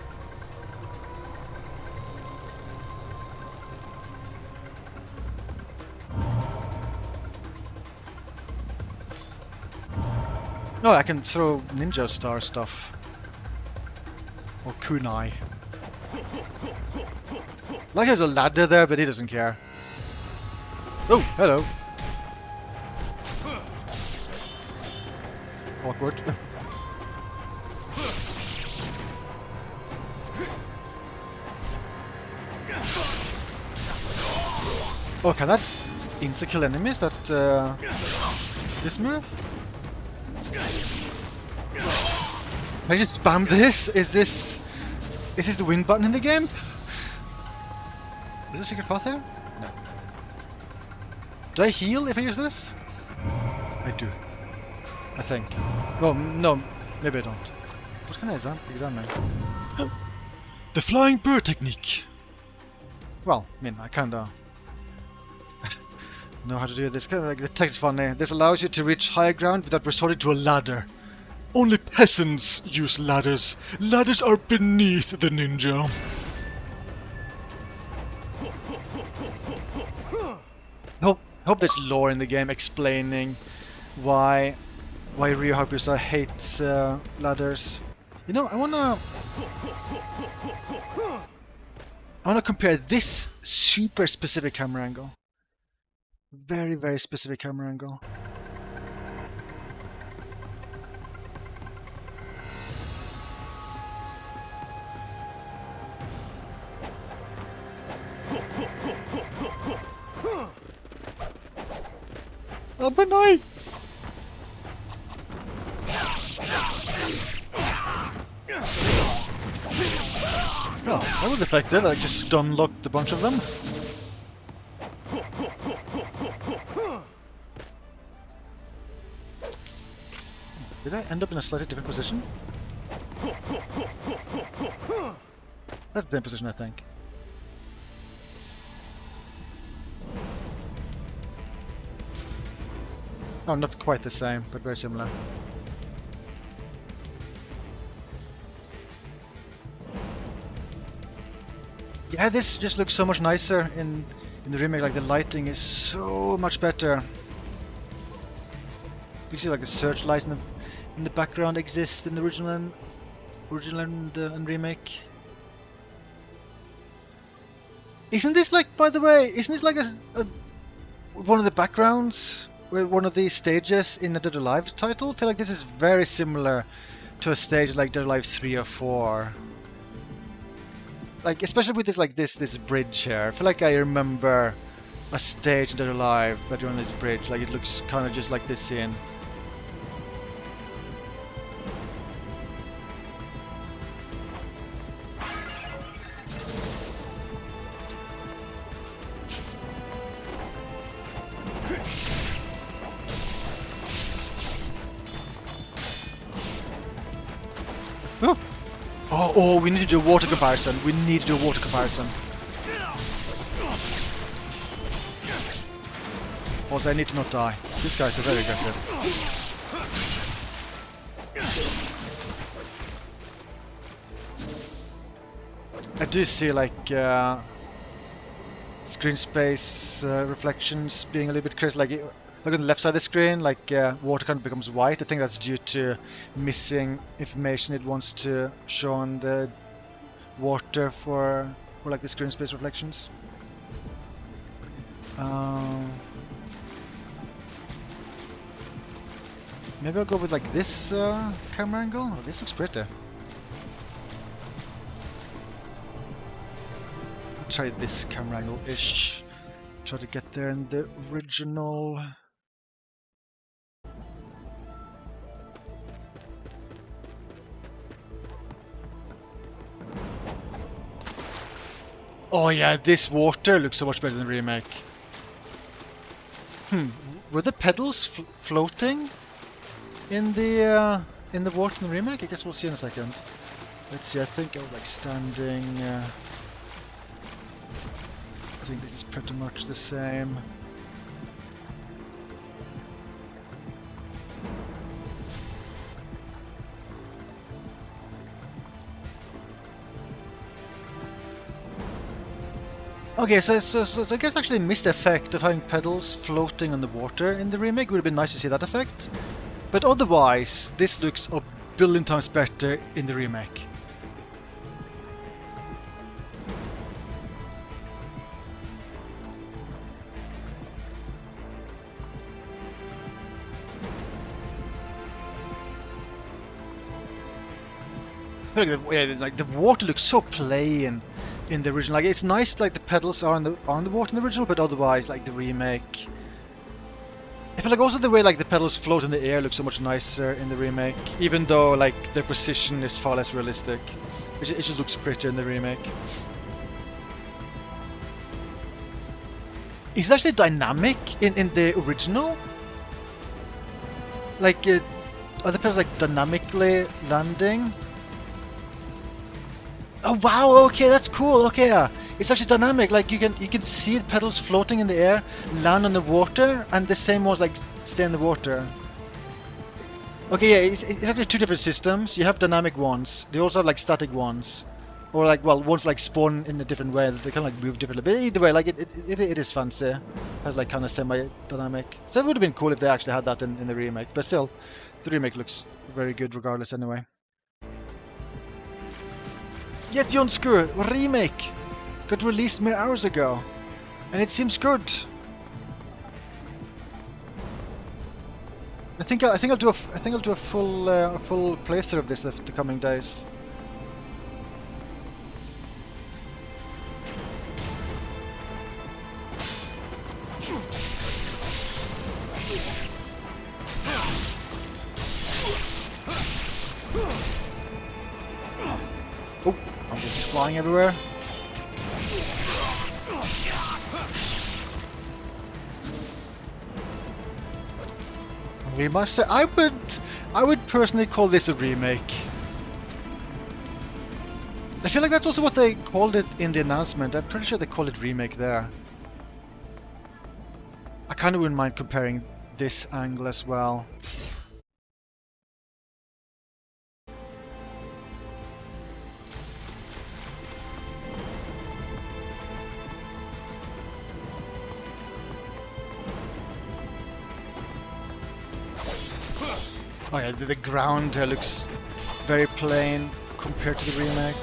No, I can throw ninja star stuff. Or kunai. Like there's a ladder there, but he doesn't care. Oh, hello. Awkward. Oh, can that insta-kill enemies? That this move? Can I just spam this? Is this the win button in the game? Is there a secret path here? No. Do I heal if I use this? I do. I think. Oh, no, maybe I don't. What can I examine? The flying bird technique! Well, I mean, I kinda know how to do this. Kind of like the text is funny. This allows you to reach higher ground without resorting to a ladder. Only peasants use ladders. Ladders are beneath the ninja. Hope there's lore in the game explaining why Ryu Hayabusa hates ladders. You know, I wanna compare this super specific camera angle. Very, very specific camera angle. Oh, but no! Oh, that was effective. I just stun-locked a bunch of them. Did I end up in a slightly different position? That's the same position, I think. Oh, not quite the same, but very similar. Yeah, this just looks so much nicer in the remake. Like the lighting is so much better. You see, like the searchlights in the background exist in the original and remake. Isn't this like, by the way, isn't this like a one of the backgrounds? One of the stages in the Dead or Alive title? I feel like this is very similar to a stage like Dead or Alive 3 or 4. Like, especially with this bridge here. I feel like I remember a stage in Dead or Alive that you're on this bridge. Like, it looks kind of just like this scene. Oh, we need to do a water comparison. We need to do a water comparison. Also, I need to not die. This guy's very aggressive. I do see, like, screen space reflections being a little bit crazy. Like, look on the left side of the screen, like water kind of becomes white. I think that's due to missing information it wants to show on the water for like the screen space reflections. Maybe I'll go with like this camera angle. Oh, this looks pretty. I'll try this camera angle-ish. Try to get there in the original. Oh yeah, this water looks so much better than the remake. Were the pedals floating in the water in the remake? I guess we'll see in a second. Let's see. I think I was like standing. I think this is pretty much the same. Okay, so I guess actually missed the effect of having pedals floating on the water in the remake. Would have been nice to see that effect. But otherwise, this looks a billion times better in the remake. Look, like the water looks so plain in the original. Like it's nice, like the pedals are on the water in the original, but otherwise, like the remake. I feel like also the way like the pedals float in the air looks so much nicer in the remake, even though like their position is far less realistic. It just looks prettier in the remake. Is it actually dynamic in the original? Like, are the pedals like dynamically landing? Oh wow! Okay, that's cool. Okay, yeah, it's actually dynamic. Like you can see the pedals floating in the air, land on the water, and the same ones like stay in the water. Okay, yeah, it's actually two different systems. You have dynamic ones. They also have like static ones, or like ones like spawn in a different way. They kind of like move differently. But either way, like it is fancy. It has like kind of semi-dynamic. So it would have been cool if they actually had that in the remake. But still, the remake looks very good regardless. Anyway. Yet Jonsku remake got released mere hours ago, and it seems good. I think I'll do a full playthrough of this the coming days. Oh, I'm just flying everywhere. Remaster? I would personally call this a remake. I feel like that's also what they called it in the announcement. I'm pretty sure they called it remake there. I kind of wouldn't mind comparing this angle as well. Oh yeah, the ground here looks very plain compared to the remake.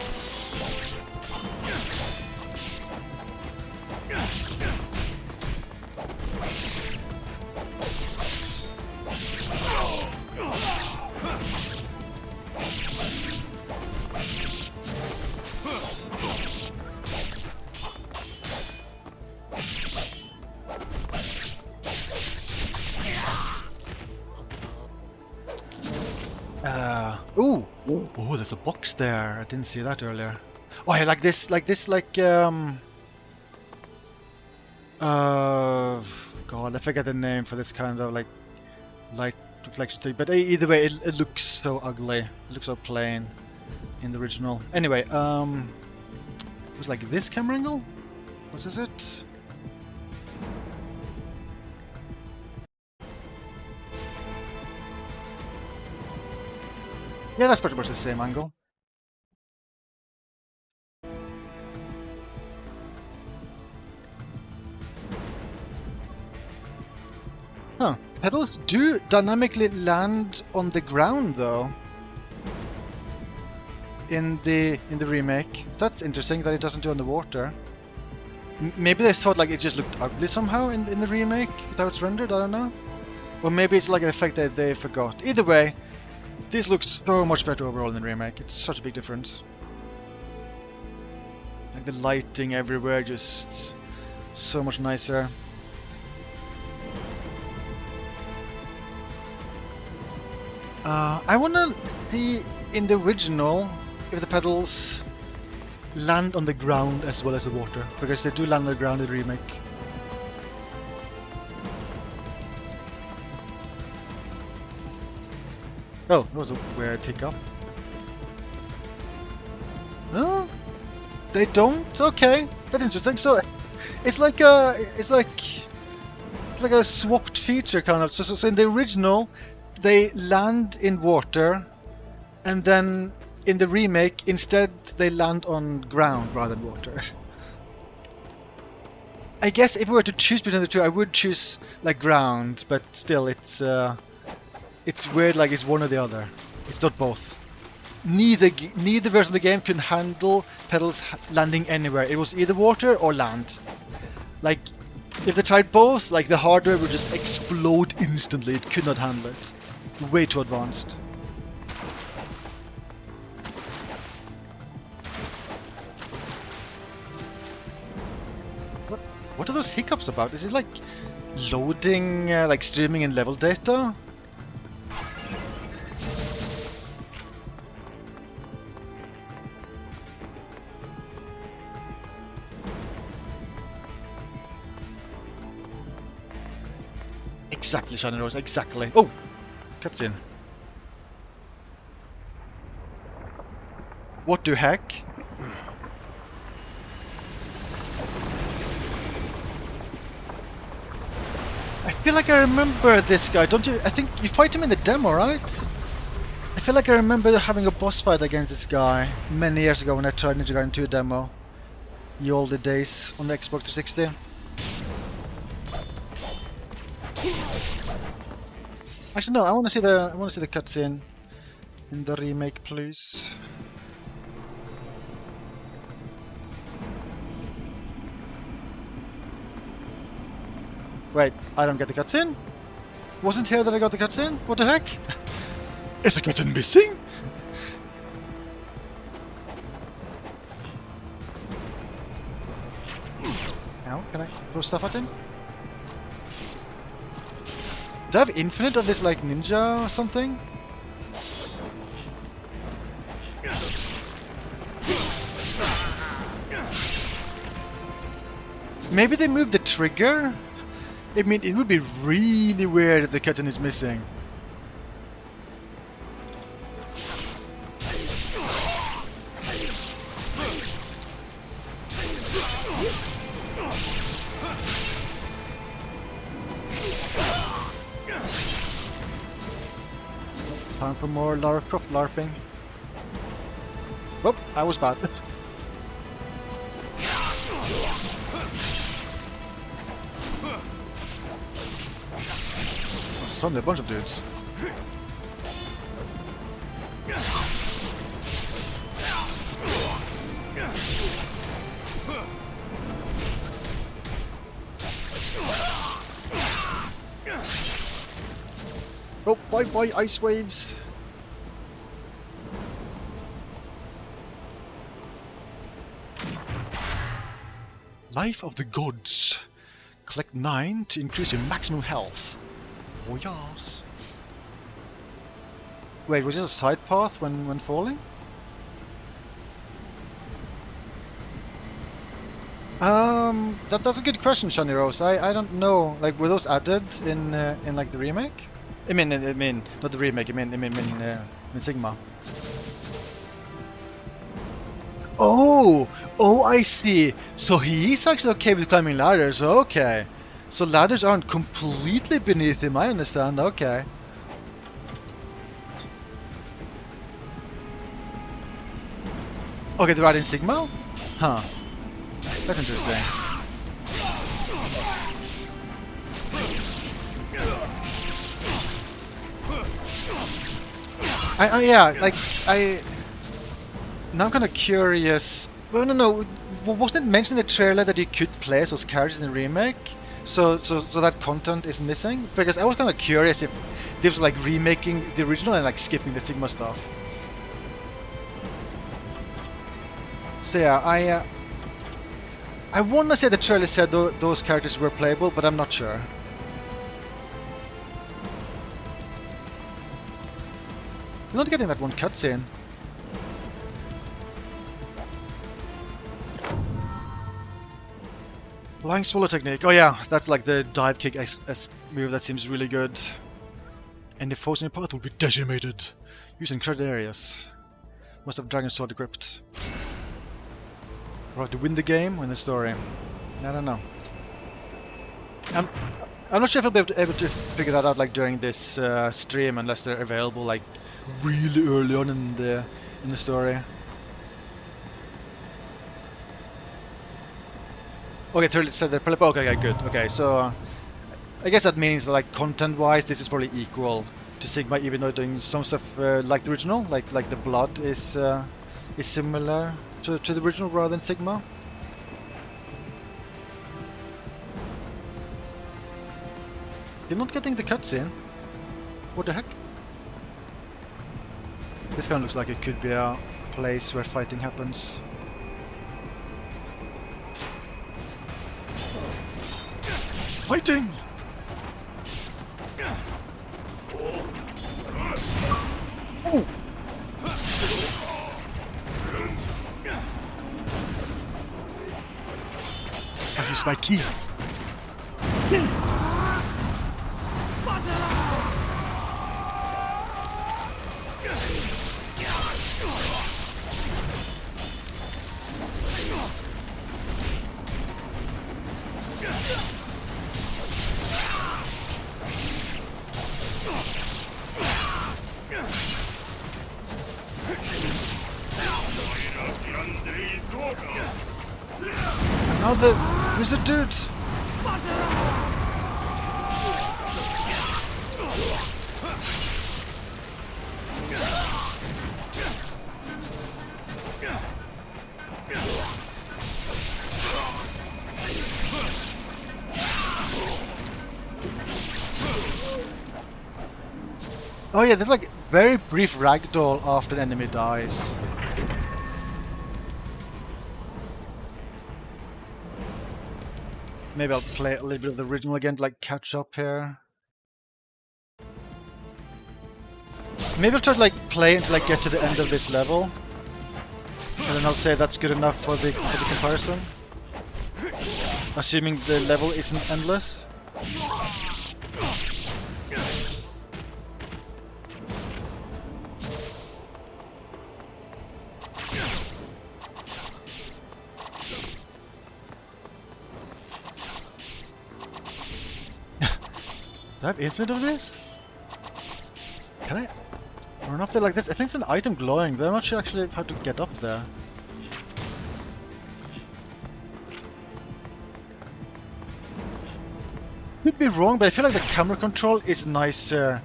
Oh, there's a box there. I didn't see that earlier. Oh, yeah, like this, God, I forget the name for this kind of like light reflection thing. But either way, it looks so ugly. It looks so plain in the original. Anyway, it was like this camera angle. What is it? Yeah, that's pretty much the same angle. Huh. Pedals do dynamically land on the ground though. In the remake. So that's interesting that it doesn't do on the water. Maybe they thought like it just looked ugly somehow in the remake with how it's rendered, I don't know. Or maybe it's like the fact that they forgot. Either way, this looks so much better overall in the remake. It's such a big difference. Like the lighting everywhere, just so much nicer. I wanna see in the original if the pedals land on the ground as well as the water, because they do land on the ground in the remake. Oh, that was a weird hiccup. No, they don't. Okay, that's interesting. So, it's like a swapped feature kind of. So in the original, they land in water, and then in the remake, instead they land on ground rather than water. I guess if we were to choose between the two, I would choose like ground, but still, it's weird. Like it's one or the other. It's not both. Neither version of the game could handle pedals landing anywhere. It was either water or land. Like if they tried both, like the hardware would just explode instantly. It could not handle it. Way too advanced. What are those hiccups about? Is it like loading, like streaming and level data? Exactly, Shiny Rose, exactly. Oh! Cutscene. What the heck? I feel like I remember this guy, don't you? I think you fight him in the demo, right? I feel like I remember having a boss fight against this guy many years ago when I tried Ninja Gaiden 2 demo. The older days on the Xbox 360. Actually, no. I want to see the cutscene in the remake, please. Wait, I don't get the cutscene? Wasn't here that I got the cutscene? What the heck? Is the cutscene missing? Now, can I throw stuff at him? Do I have infinite of this like ninja or something? Maybe they moved the trigger? I mean, it would be really weird if the cutscene is missing. Time for more Lara Croft LARPing. Whoop, I was bad. Suddenly a bunch of dudes. Oh, bye bye ice waves. Life of the Gods. Collect 9 to increase your maximum health. Oh yes. Wait, was this a side path when falling? That's a good question, Shiny Rose. I don't know. Like, were those added in like the remake? I mean, not the remake. I mean, in Sigma. Oh, I see. So he's actually okay with climbing ladders. Okay. So ladders aren't completely beneath him, I understand, okay. Okay, they're right in Sigma? Huh. That's interesting. Now I'm kind of curious. Well, no. Wasn't it mentioned in the trailer that you could play as those characters in the remake? So that content is missing? Because I was kind of curious if this was like remaking the original and like skipping the Sigma stuff. So yeah, I want to say the trailer said those characters were playable, but I'm not sure. You're not getting that one cutscene. Flying Swallow technique. Oh yeah, that's like the dive kick move that seems really good. And the foes in your path will be decimated. Using crowded areas. Must have Dragon Sword equipped. Right, to win the game, win the story. I don't know. I'm not sure if I'll be able to figure that out like during this stream, unless they're available like really early on in the story. Okay, so they're probably okay, good. Okay, so I guess that means like content-wise, this is probably equal to Sigma, even though doing some stuff like the original, like the blood is similar to the original rather than Sigma. You're not getting the cutscene. What the heck? This kind of looks like it could be a place where fighting happens. Fighting! Oh. I've used my key. Now the wizard dude. Oh yeah, there's like very brief ragdoll after the enemy dies. Maybe I'll play a little bit of the original again to like catch up here. Maybe I'll try to like play until I get to the end of this level. And then I'll say that's good enough for the comparison. Assuming the level isn't endless. Do I have infinite of this? Can I run up there like this? I think it's an item glowing, but I'm not sure actually how to get up there. Could be wrong, but I feel like the camera control is nicer.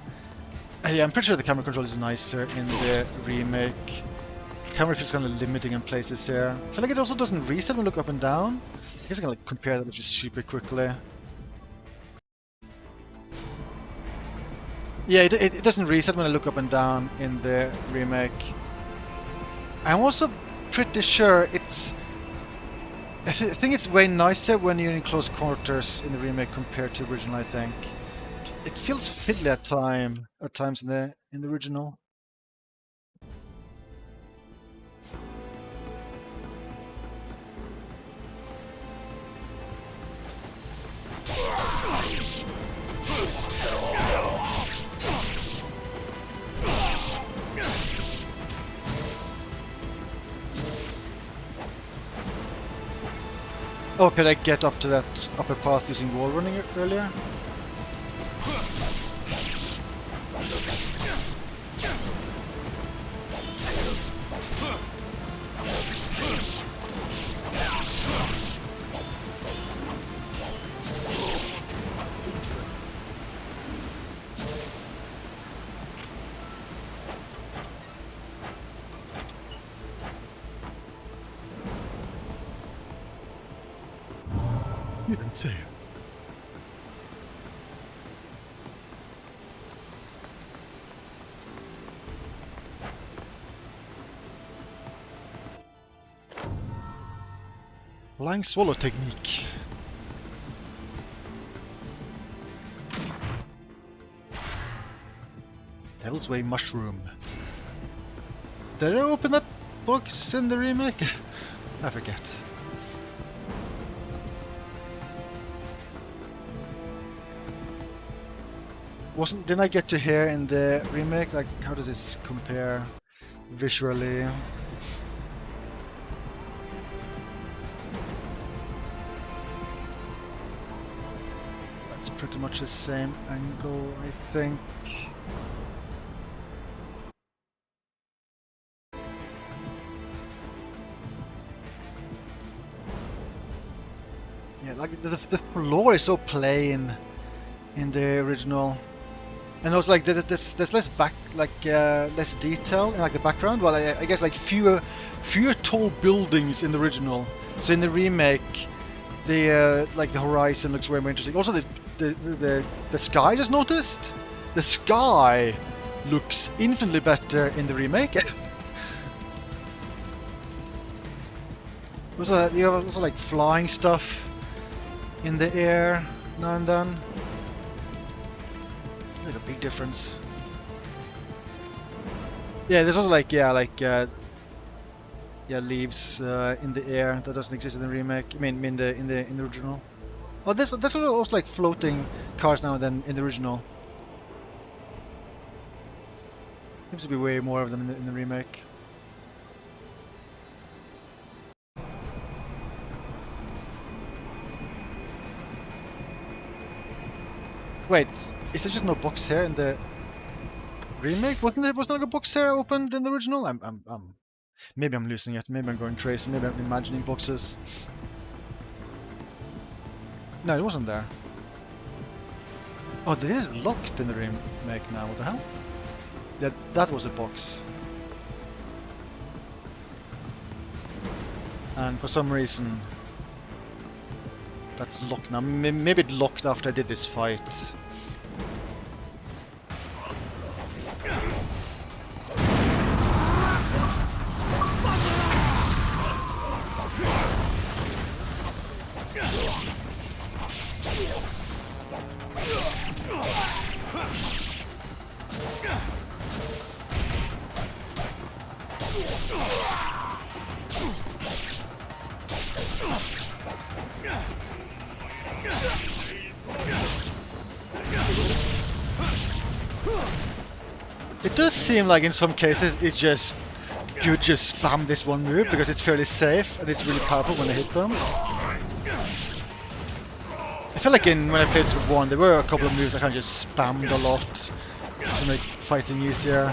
Yeah, I'm pretty sure the camera control is nicer in the remake. Camera feels kind of limiting in places here. I feel like it also doesn't reset when I look up and down. I guess I can like compare that just super quickly. Yeah, it doesn't reset when I look up and down in the remake. I'm also pretty sure it's... I think it's way nicer when you're in close quarters in the remake compared to the original, I think. It feels fiddly at times in the original. Oh, could I get up to that upper path using wall running earlier? You didn't say. Flying swallow technique. Devil's Way mushroom. Did I open that box in the remake? I forget. Didn't I get to hear in the remake, like, how does this compare visually? That's pretty much the same angle, I think. Yeah, like the floor is so plain in the original. And also, like, there's less less detail in like the background. Well, I guess like fewer tall buildings in the original. So in the remake, the like the horizon looks way more interesting. Also, the sky. I just noticed the sky looks infinitely better in the remake. Also, you have also like flying stuff in the air now and then. Like a big difference. Yeah, there's also like leaves in the air that doesn't exist in the remake. I mean in the original. Oh, there's also like floating cars now and then in the original. Seems to be way more of them in the remake. Wait, is there just no box here in the remake? Was there a box here opened in the original? Maybe I'm losing it. Maybe I'm going crazy. Maybe I'm imagining boxes. No, it wasn't there. Oh, this is locked in the remake now. What the hell? Yeah, that was a box. And for some reason, that's locked now. Maybe it locked after I did this fight. It does seem like in some cases it's just you just spam this one move because it's fairly safe and it's really powerful when I hit them. I feel like when I played through 1 there were a couple of moves I kind of just spammed a lot to make fighting easier.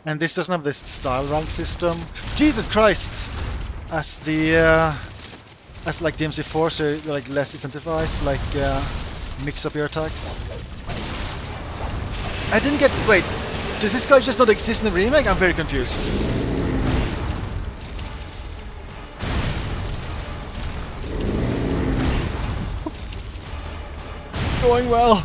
And this doesn't have this style rank system. Jesus Christ! As the as like DMC4, so you're like less incentivized, like mix up your attacks. I didn't get. Wait, does this guy just not exist in the remake? I'm very confused. Going well.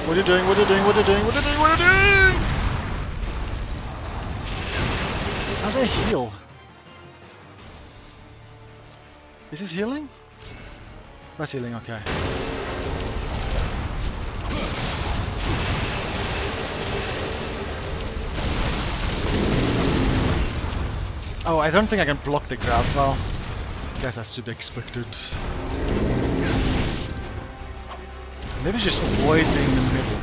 What are you doing? What are you doing? What are you doing? What are you doing? What are you doing? How do I heal? Is this healing? That's healing, okay. Oh, I don't think I can block the grab. Well, I guess that's to be expected. Maybe just avoid being in the middle.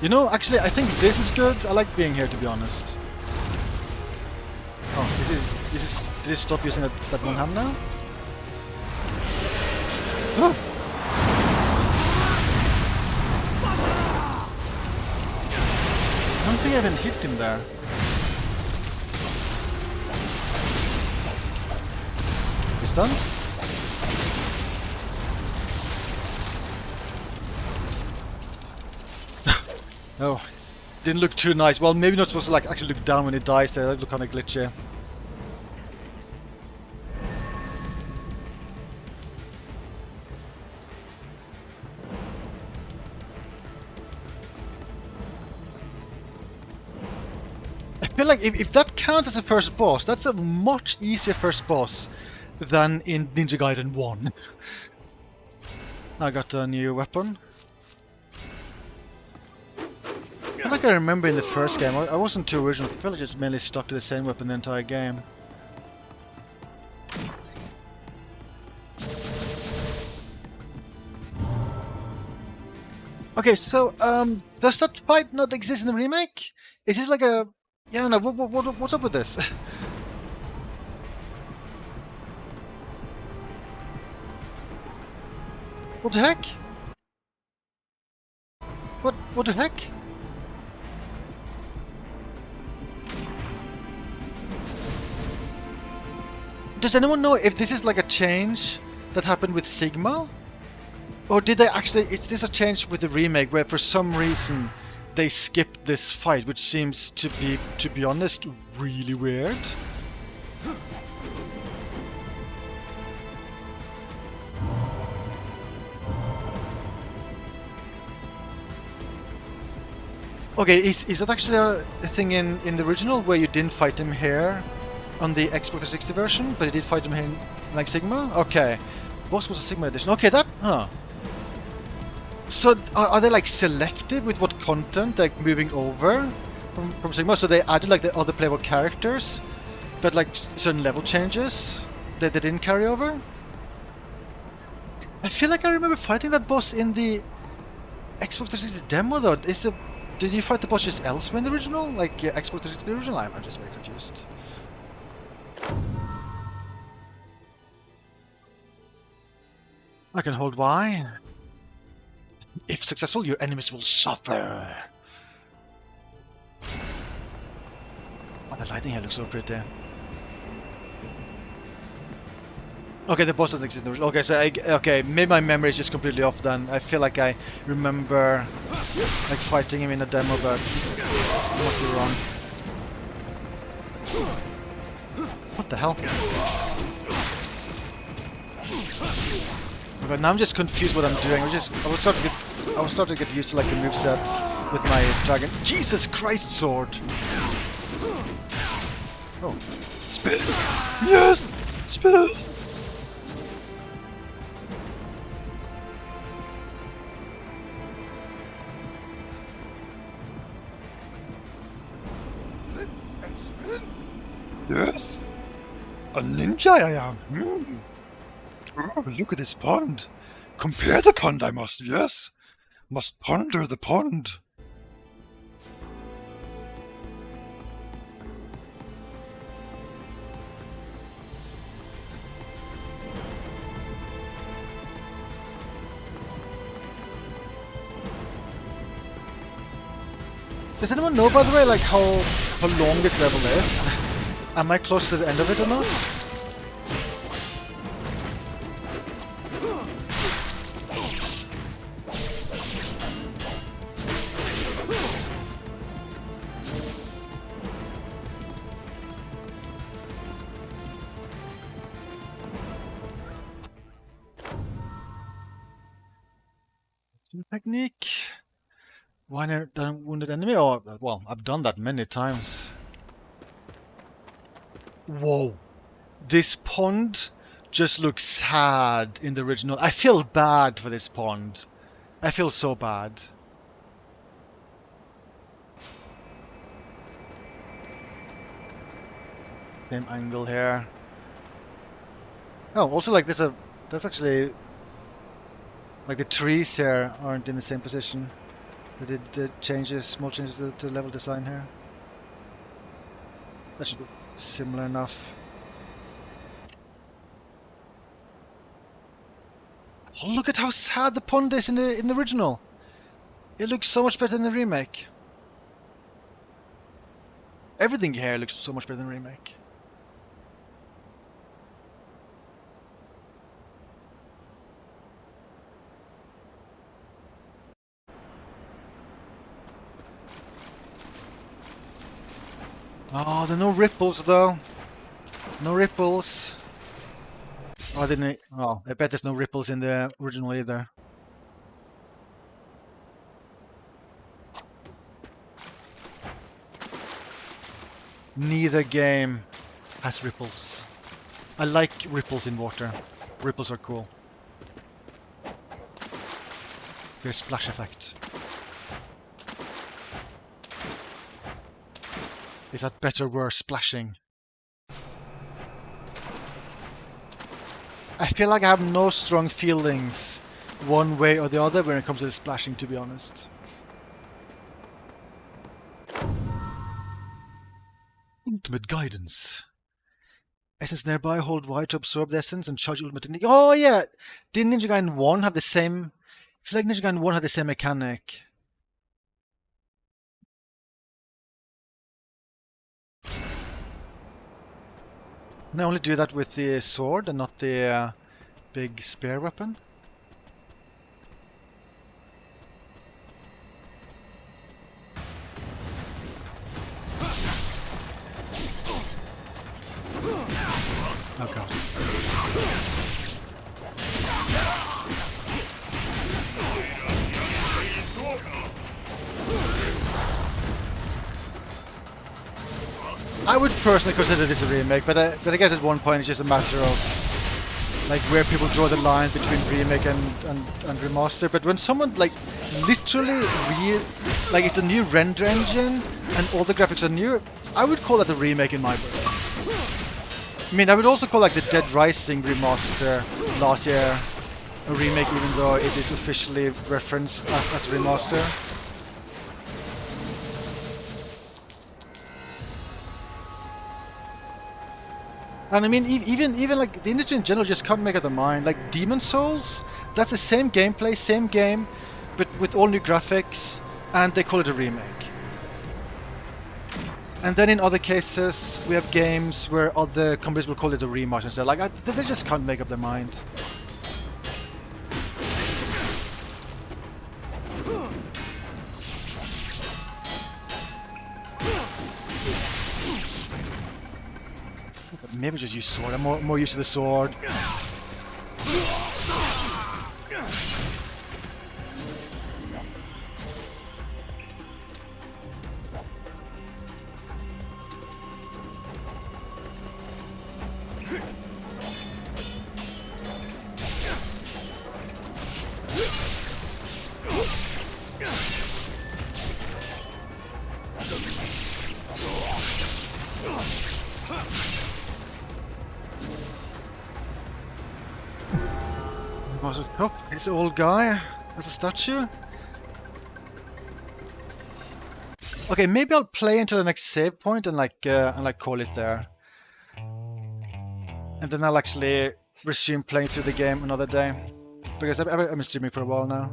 You know, actually, I think this is good. I like being here, to be honest. Oh, this is. Did it stop using that one hand now? Oh. I don't think I even hit him there. He's done. Oh, Didn't look too nice. Well, maybe not supposed to like actually look down when it dies. They look kind of glitchy. I feel like if that counts as a first boss, that's a much easier first boss than in Ninja Gaiden 1. I got a new weapon. I feel like I remember in the first game, I wasn't too original. I feel like I just mainly stuck to the same weapon the entire game. Okay, so does that fight not exist in the remake? Is this like a... Yeah, I don't know, what's up with this? What the heck? What the heck? Does anyone know if this is like a change that happened with Sigma? Or did they actually... Is this a change with the remake where for some reason they skipped this fight, which seems to be honest, really weird? Okay, is that actually a thing in the original where you didn't fight him here on the Xbox 360 version, but you did fight him here in like Sigma? Okay. Boss was a Sigma edition. Okay, that... Huh. So are they like selective with what content they're moving over from Sigma? So they added like the other playable characters, but like certain level changes that they didn't carry over? I feel like I remember fighting that boss in the Xbox 360 demo though. Did you fight the boss just elsewhere in the original? Like Xbox 360 original? I'm just very confused. I can hold Y. If successful, your enemies will suffer. Oh, the lighting here looks so pretty. Okay, the boss doesn't exist in the original. Okay, so okay, maybe my memory is just completely off then. I feel like I remember like fighting him in a demo, but I must be wrong. What the hell? Okay, now I'm just confused what I'm doing. I was starting to get used to like the moveset with my dragon. Jesus Christ sword! Oh, spin! Yes, spin! Yes, a ninja I am. Oh, look at this pond. Compare the pond, I must. Yes, must ponder the pond. Does anyone know, by the way, like how long this level is? Am I close to the end of it or not? Technique. Why not done wounded enemy? Oh, well, I've done that many times. Whoa. This pond just looks sad in the original. I feel bad for this pond. I feel so bad. Same angle here. Oh, also like that's actually like the trees here aren't in the same position. They did changes, small changes to level design here. That should be similar enough. Oh, look at how sad the pond is in the original. It looks so much better in the remake. Everything here looks so much better in the remake. Oh, there are no ripples though. No ripples. Oh, I didn't. Oh, I bet there's no ripples in the original either. Neither game has ripples. I like ripples in water. Ripples are cool. There's splash effect. Is that better or worse, splashing? I feel like I have no strong feelings one way or the other when it comes to the splashing, to be honest. Ultimate guidance. Essence nearby, hold Y to absorb the essence and charge ultimate. Oh yeah! Did Ninja Gaiden 1 have the same... I feel like Ninja Gaiden 1 had the same mechanic. Can I only do that with the sword and not the big spear weapon? Oh god. I would personally consider this a remake, but I guess at one point it's just a matter of like where people draw the line between remake and remaster. But when someone like literally like it's a new render engine and all the graphics are new, I would call that a remake in my book. I mean, I would also call like the Dead Rising remaster last year a remake, even though it is officially referenced as remaster. And I mean, even like the industry in general just can't make up their mind. Like Demon Souls, that's the same gameplay, same game, but with all new graphics, and they call it a remake. And then in other cases, we have games where other companies will call it a remaster instead. Like they just can't make up their mind. Maybe just use sword. I'm more used to the sword. Oh, this old guy as a statue. Okay, maybe I'll play until the next save point and like call it there. And then I'll actually resume playing through the game another day, because I've been streaming for a while now.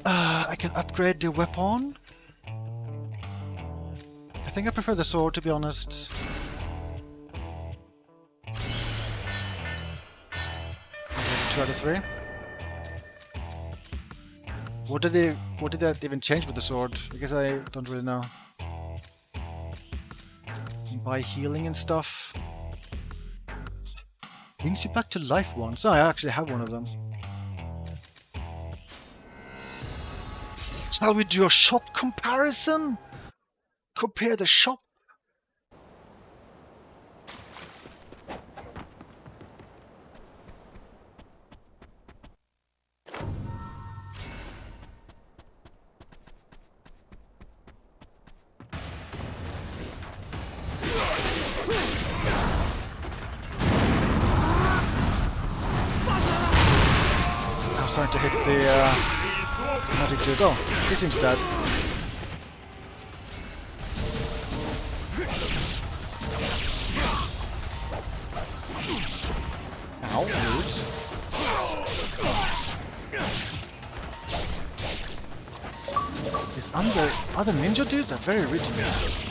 I can upgrade the weapon. I think I prefer the sword, to be honest. 2 out of 3. What did that even change with the sword? Because I don't really know. By healing and stuff. Brings you back to life once. Oh, I actually have one of them. Shall we do a shop comparison? Compare the shop. Trying to hit the magic dude. Oh, he seems dead. Ow, rude. These other ninja dudes are very original.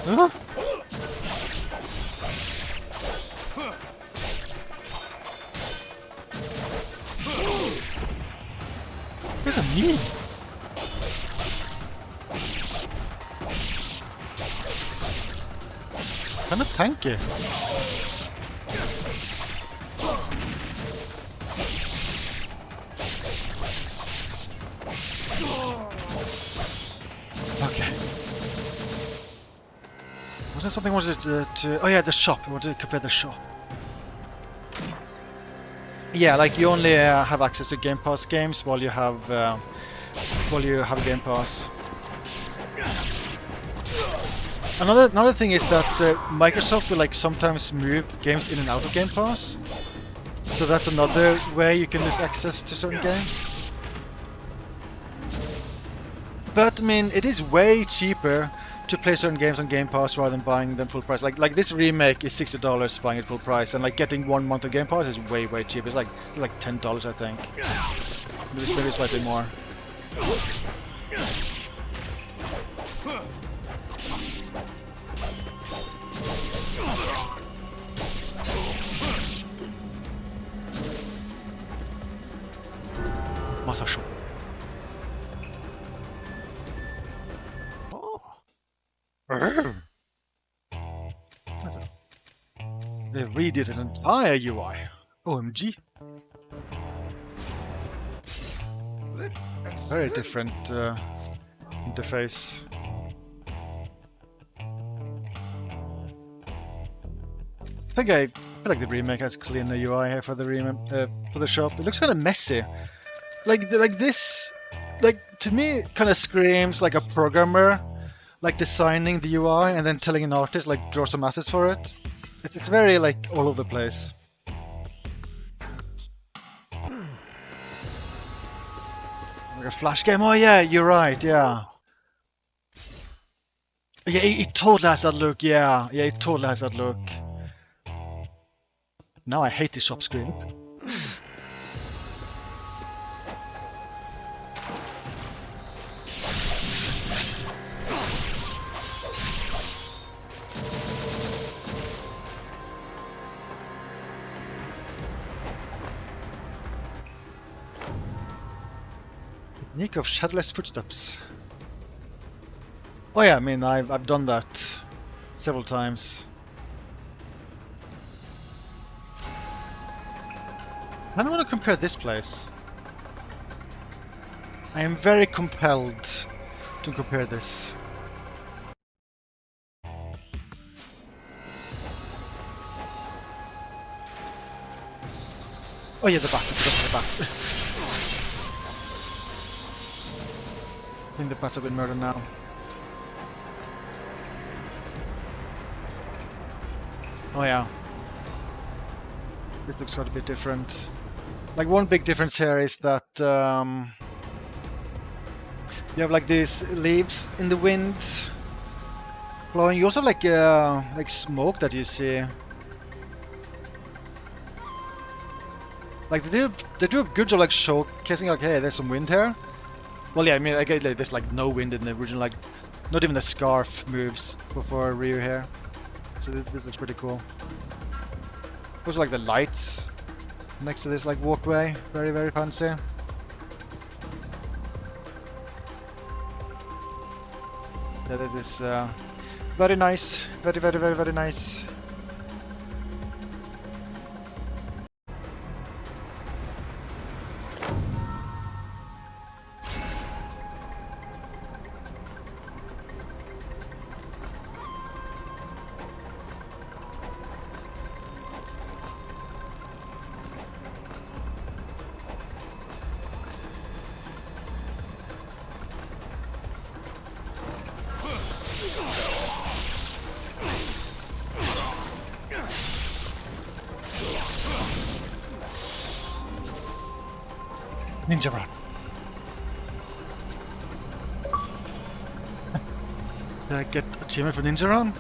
Huh? There's a knee. Kind of tanky. Okay. Was there something I wanted to... Oh yeah, the shop. I wanted to compare the shop. Yeah, like you only have access to Game Pass games while you have Game Pass. Another thing is that Microsoft will like sometimes move games in and out of Game Pass. So that's another way you can lose access to certain games. But I mean, it is way cheaper to play certain games on Game Pass rather than buying them full price. Like this remake is $60 buying it full price, and like getting 1 month of Game Pass is way cheaper. It's like $10 I think. Maybe slightly more. Masa shop. They redid this entire UI. OMG. Very different interface. I feel like the remake has cleaner UI here for the shop. It looks kind of messy. Like this, like to me, kind of screams like a programmer, like designing the UI and then telling an artist like draw some assets for it. It's very like all over the place. Like a Flash game. Oh yeah, you're right. Yeah. Yeah, it totally has that look. Yeah, it totally has that look. Now I hate the shop screen. Technique of shadowless footsteps. Oh yeah, I mean I've done that several times. I don't want to compare this place. I am very compelled to compare this. Oh yeah, the bat. The bats. I think the bats have been murdered now. Oh yeah. This looks quite a bit different. Like one big difference here is that you have like these leaves in the wind blowing. You also have like smoke that you see. Like they do a good job like showcasing like, hey, there's some wind here. Well, yeah, I mean, like, there's like no wind in the original, like not even the scarf moves for Ryu here. So this looks pretty cool. Also like the lights next to this like walkway, very fancy. Yeah, that is very nice, very nice. Ninja run. Did I get achievement for Ninja run?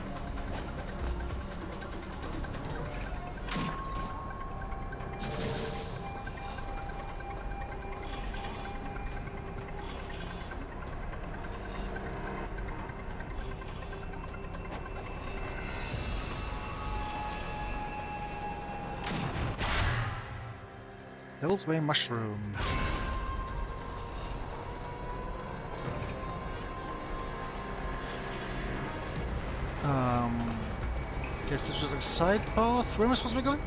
Hillsway Mushroom. Guess this is a side path. Where am I supposed to be going?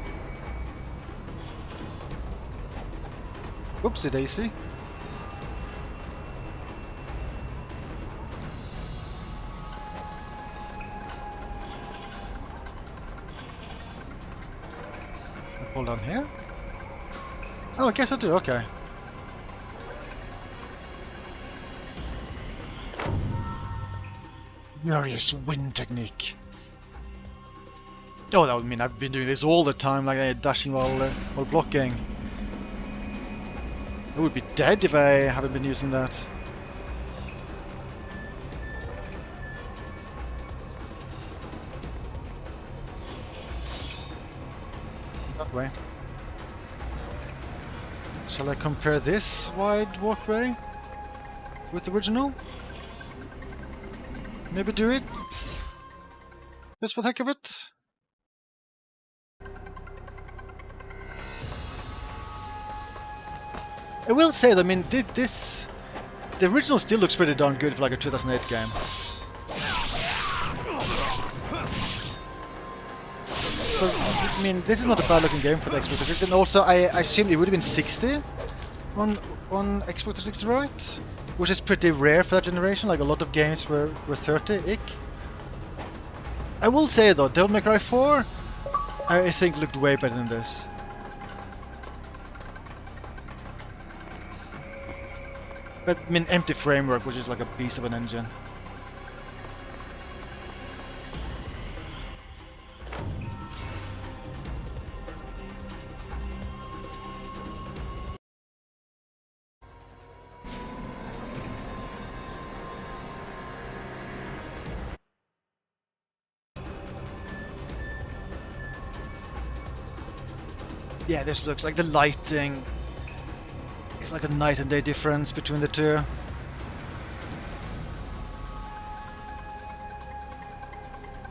Oopsie daisy. Hold on here. Oh, I guess I do, okay. Glorious wind technique. Oh, that would mean I've been doing this all the time, like dashing while blocking. I would be dead if I hadn't been using that. That way. Shall I compare this wide walkway with the original? Maybe do it? Just for the heck of it? I will say that, I mean, the original still looks pretty darn good for like a 2008 game. So, I mean, this is not a bad looking game for the Xbox 360, and also I assumed it would have been 60 on Xbox 360, right? Which is pretty rare for that generation, like a lot of games were 30, I will say though, Devil May Cry 4, I think looked way better than this. But I mean, empty framework, which is like a beast of an engine. Yeah, this looks like the lighting. It's like a night and day difference between the two.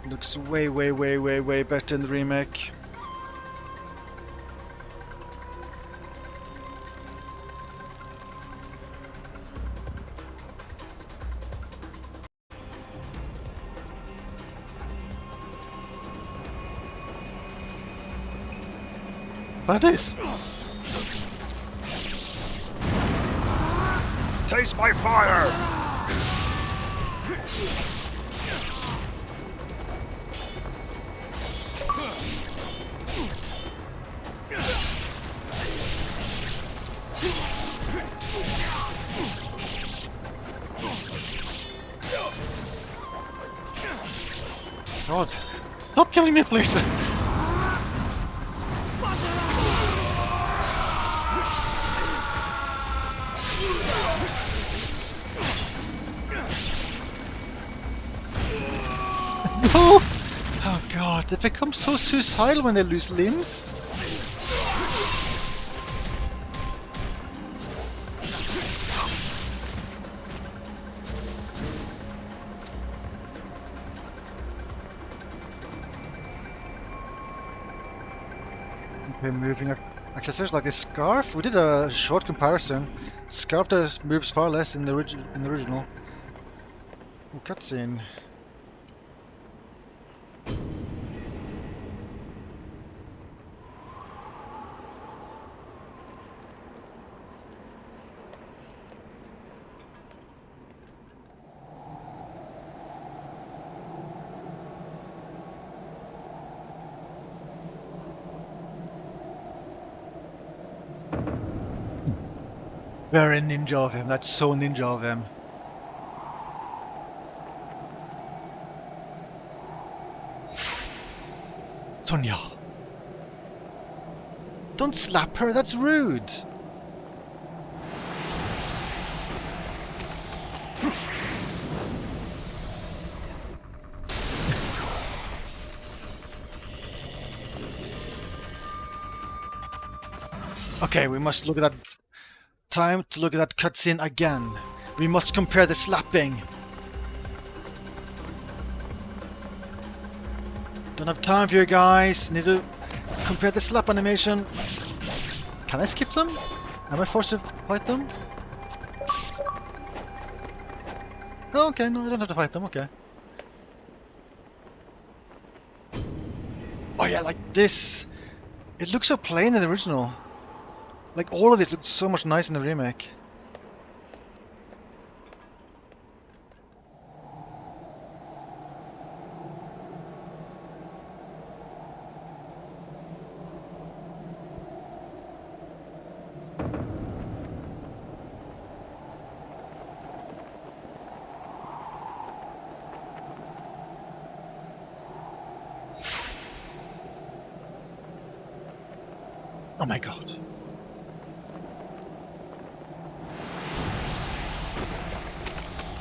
Looks way better in the remake. Bandits! Taste my fire! God, stop killing me, please! No! Oh god, they become so suicidal when they lose limbs. Okay, moving accessories like this scarf. We did a short comparison. Scarf does moves far less in the original. Oh, cutscene. Very ninja of him, that's so ninja of him. Sonia! Don't slap her, that's rude! Okay, we must look at that. Time to look at that cutscene again. We must compare the slapping. Don't have time for you guys. Need to compare the slap animation. Can I skip them? Am I forced to fight them? Oh, okay, no, I don't have to fight them, okay. Oh yeah, like this. It looks so plain in the original. Like all of this looks so much nicer in the remake. Oh my god.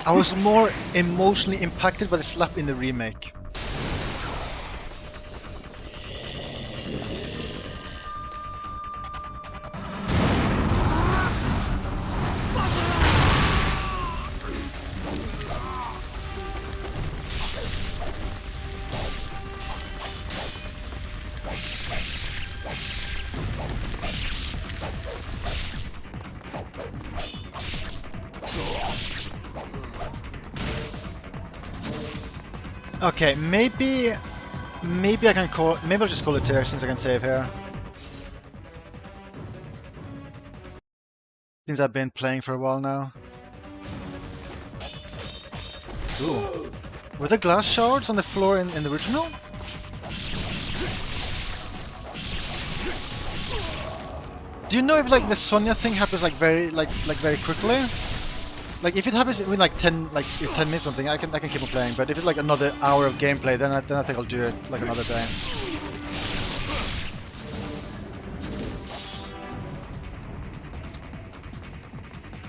I was more emotionally impacted by the slap in the remake. Okay, maybe I can call. Maybe I'll just call it here since I can save here. Since I've been playing for a while now. Ooh. Were there glass shards on the floor in the original? Do you know if like the Sonya thing happens like very quickly? Like if it happens in like 10 minutes something, I can keep on playing. But if it's like another hour of gameplay, then I think I'll do it like another day.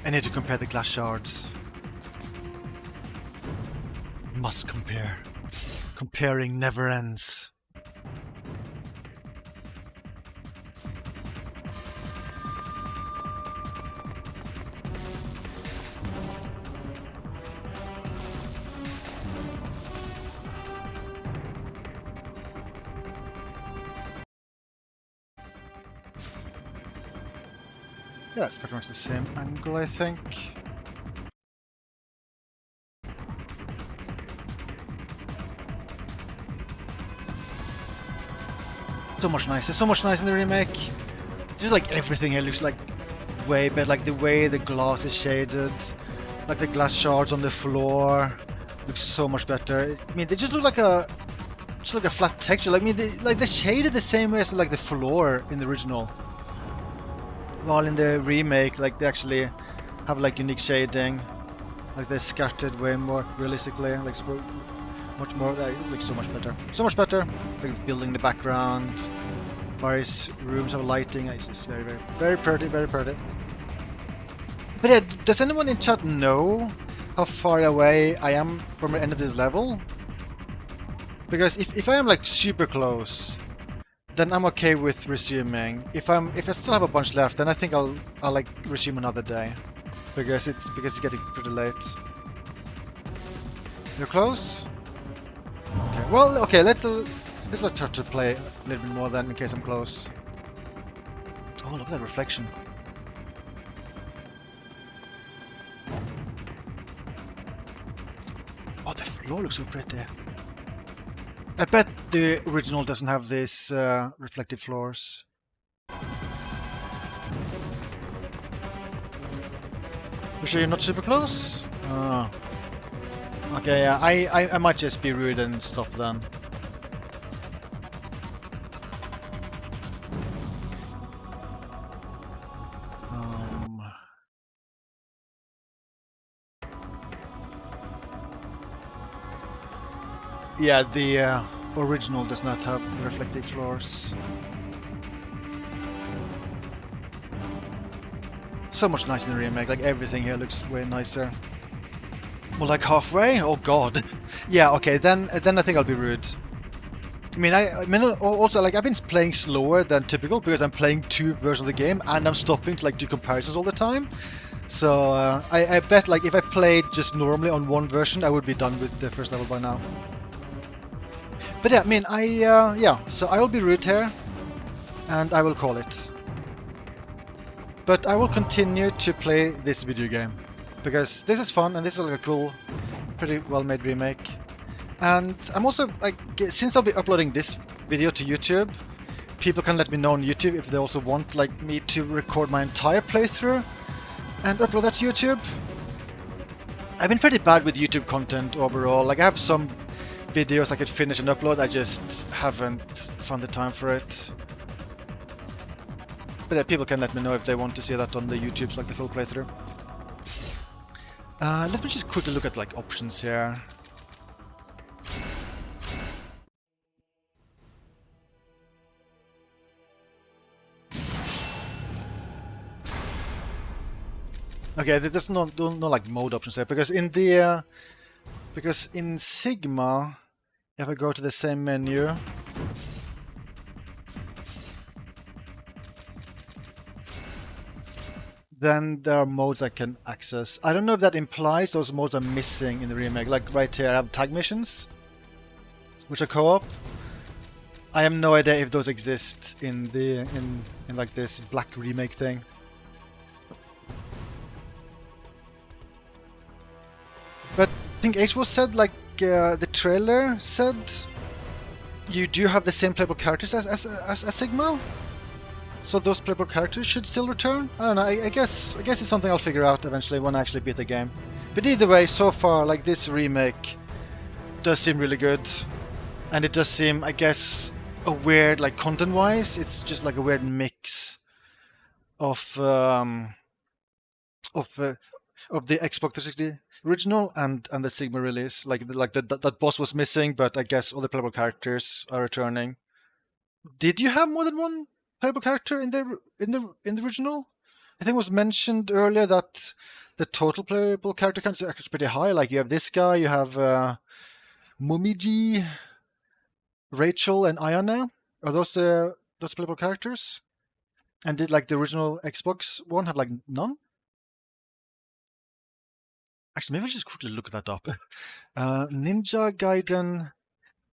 I need to compare the glass shards. Must compare. Comparing never ends. Yeah, it's pretty much the same angle, I think. So much nicer, so much nicer in the remake. Just like everything here looks like way better, like the way the glass is shaded, like the glass shards on the floor looks so much better. I mean, they just look like a flat texture. Like, I mean, they're shaded the same way as like the floor in the original. While in the remake, like they actually have like unique shading, like they're scattered way more realistically, like much more. It looks so much better, so much better. Like building the background, various rooms have lighting. It's just very, very, very pretty, very pretty. But yeah, does anyone in chat know how far away I am from the end of this level? Because if I am like super close, then I'm okay with resuming. If I still have a bunch left, then I think I'll like resume another day, because it's getting pretty late. You're close? Okay. Well, okay. Let's try to play a little bit more then, in case I'm close. Oh, look at that reflection. Oh, the floor looks so pretty. I bet the original doesn't have these reflective floors. You sure you're not super close? Oh. Okay, yeah, I might just be rude and stop then. Yeah, the original does not have reflective floors. So much nicer in the remake, like everything here looks way nicer. Well, like halfway? Oh god. Yeah, okay, then I think I'll be rude. I mean, also, like, I've been playing slower than typical because I'm playing 2 versions of the game and I'm stopping to like do comparisons all the time. So I bet like if I played just normally on one version, I would be done with the first level by now. But yeah, I mean, yeah, so I will be rude here, and I will call it. But I will continue to play this video game because this is fun and this is like a cool, pretty well-made remake. And I'm also like, since I'll be uploading this video to YouTube, people can let me know on YouTube if they also want like me to record my entire playthrough and upload that to YouTube. I've been pretty bad with YouTube content overall. Like I have some videos I could finish and upload, I just haven't found the time for it. But yeah, people can let me know if they want to see that on the YouTubes, like the full playthrough. Let me just quickly look at like options here. Okay, there's no like mode options here because in the Sigma, if I go to the same menu, then there are modes I can access. I don't know if that implies those modes are missing in the remake. Like right here, I have tag missions, which are co-op. I have no idea if those exist in the in like this black remake thing. But I think H was said, like the trailer said, you do have the same playable characters as Sigma. So those playable characters should still return? I don't know, I guess it's something I'll figure out eventually when I actually beat the game. But either way, so far, like this remake does seem really good. And it does seem, I guess, a weird, like content-wise, it's just like a weird mix of the Xbox 360 original and the Sigma release. Like that boss was missing, but I guess all the playable characters are returning. Did you have more than one playable character in the original? I think it was mentioned earlier that the total playable character count is actually pretty high. Like you have this guy, you have Momiji, Rachel, and Ayana. Are those playable characters? And did like the original Xbox one have like none? Actually, maybe I just quickly look that up. Ninja Gaiden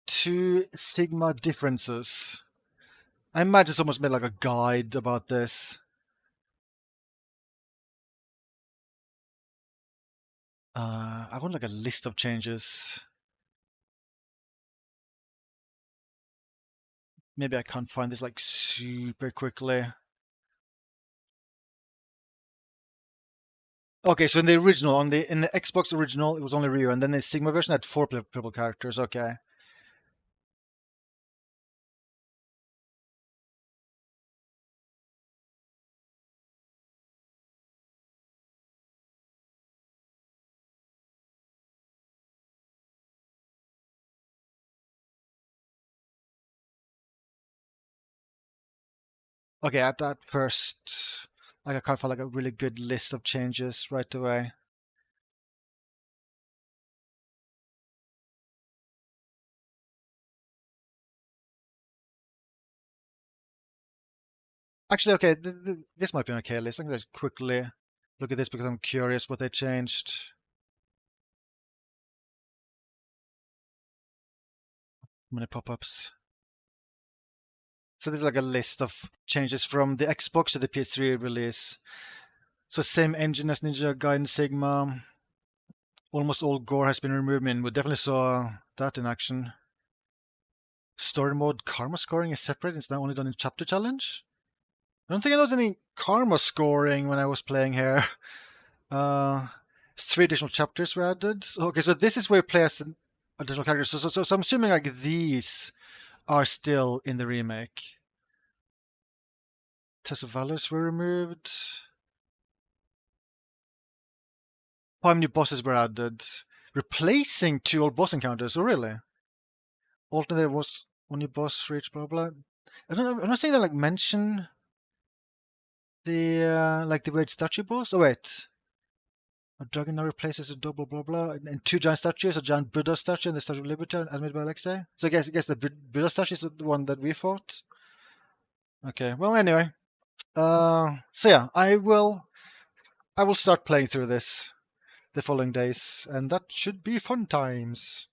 2 Sigma differences. I imagine someone's made like a guide about this. I want like a list of changes. Maybe I can't find this like super quickly. Okay, so in the original, in the Xbox original, it was only Ryu, and then the Sigma version had 4 playable characters. Okay. Okay, at first, like I can't find like a really good list of changes right away. Actually, okay, this might be an okay list. I'm gonna quickly look at this because I'm curious what they changed. How many pop-ups? So there's like a list of changes from the Xbox to the PS3 release. So same engine as Ninja Gaiden Sigma. Almost all gore has been removed. I mean, we definitely saw that in action. Story mode karma scoring is separate. It's now only done in chapter challenge. I don't think I noticed any karma scoring when I was playing here. 3 additional chapters were added. Okay, so this is where you play as the additional characters. So I'm assuming like these are still in the remake. Test of Valors were removed. 5 new bosses were added, replacing 2 old boss encounters. Oh, really? Alternate there was 1 new boss for each blah blah. I don't know. I'm not saying that like mention the like the weird statue boss. Oh wait, a dragon now replaces a double blah blah, and 2 giant statues, a giant Buddha statue and the Statue of Liberty, animated by Alexei. So I guess the Buddha statue is the one that we fought. Okay. Well, anyway. So yeah, I will start playing through this the following days, and that should be fun times.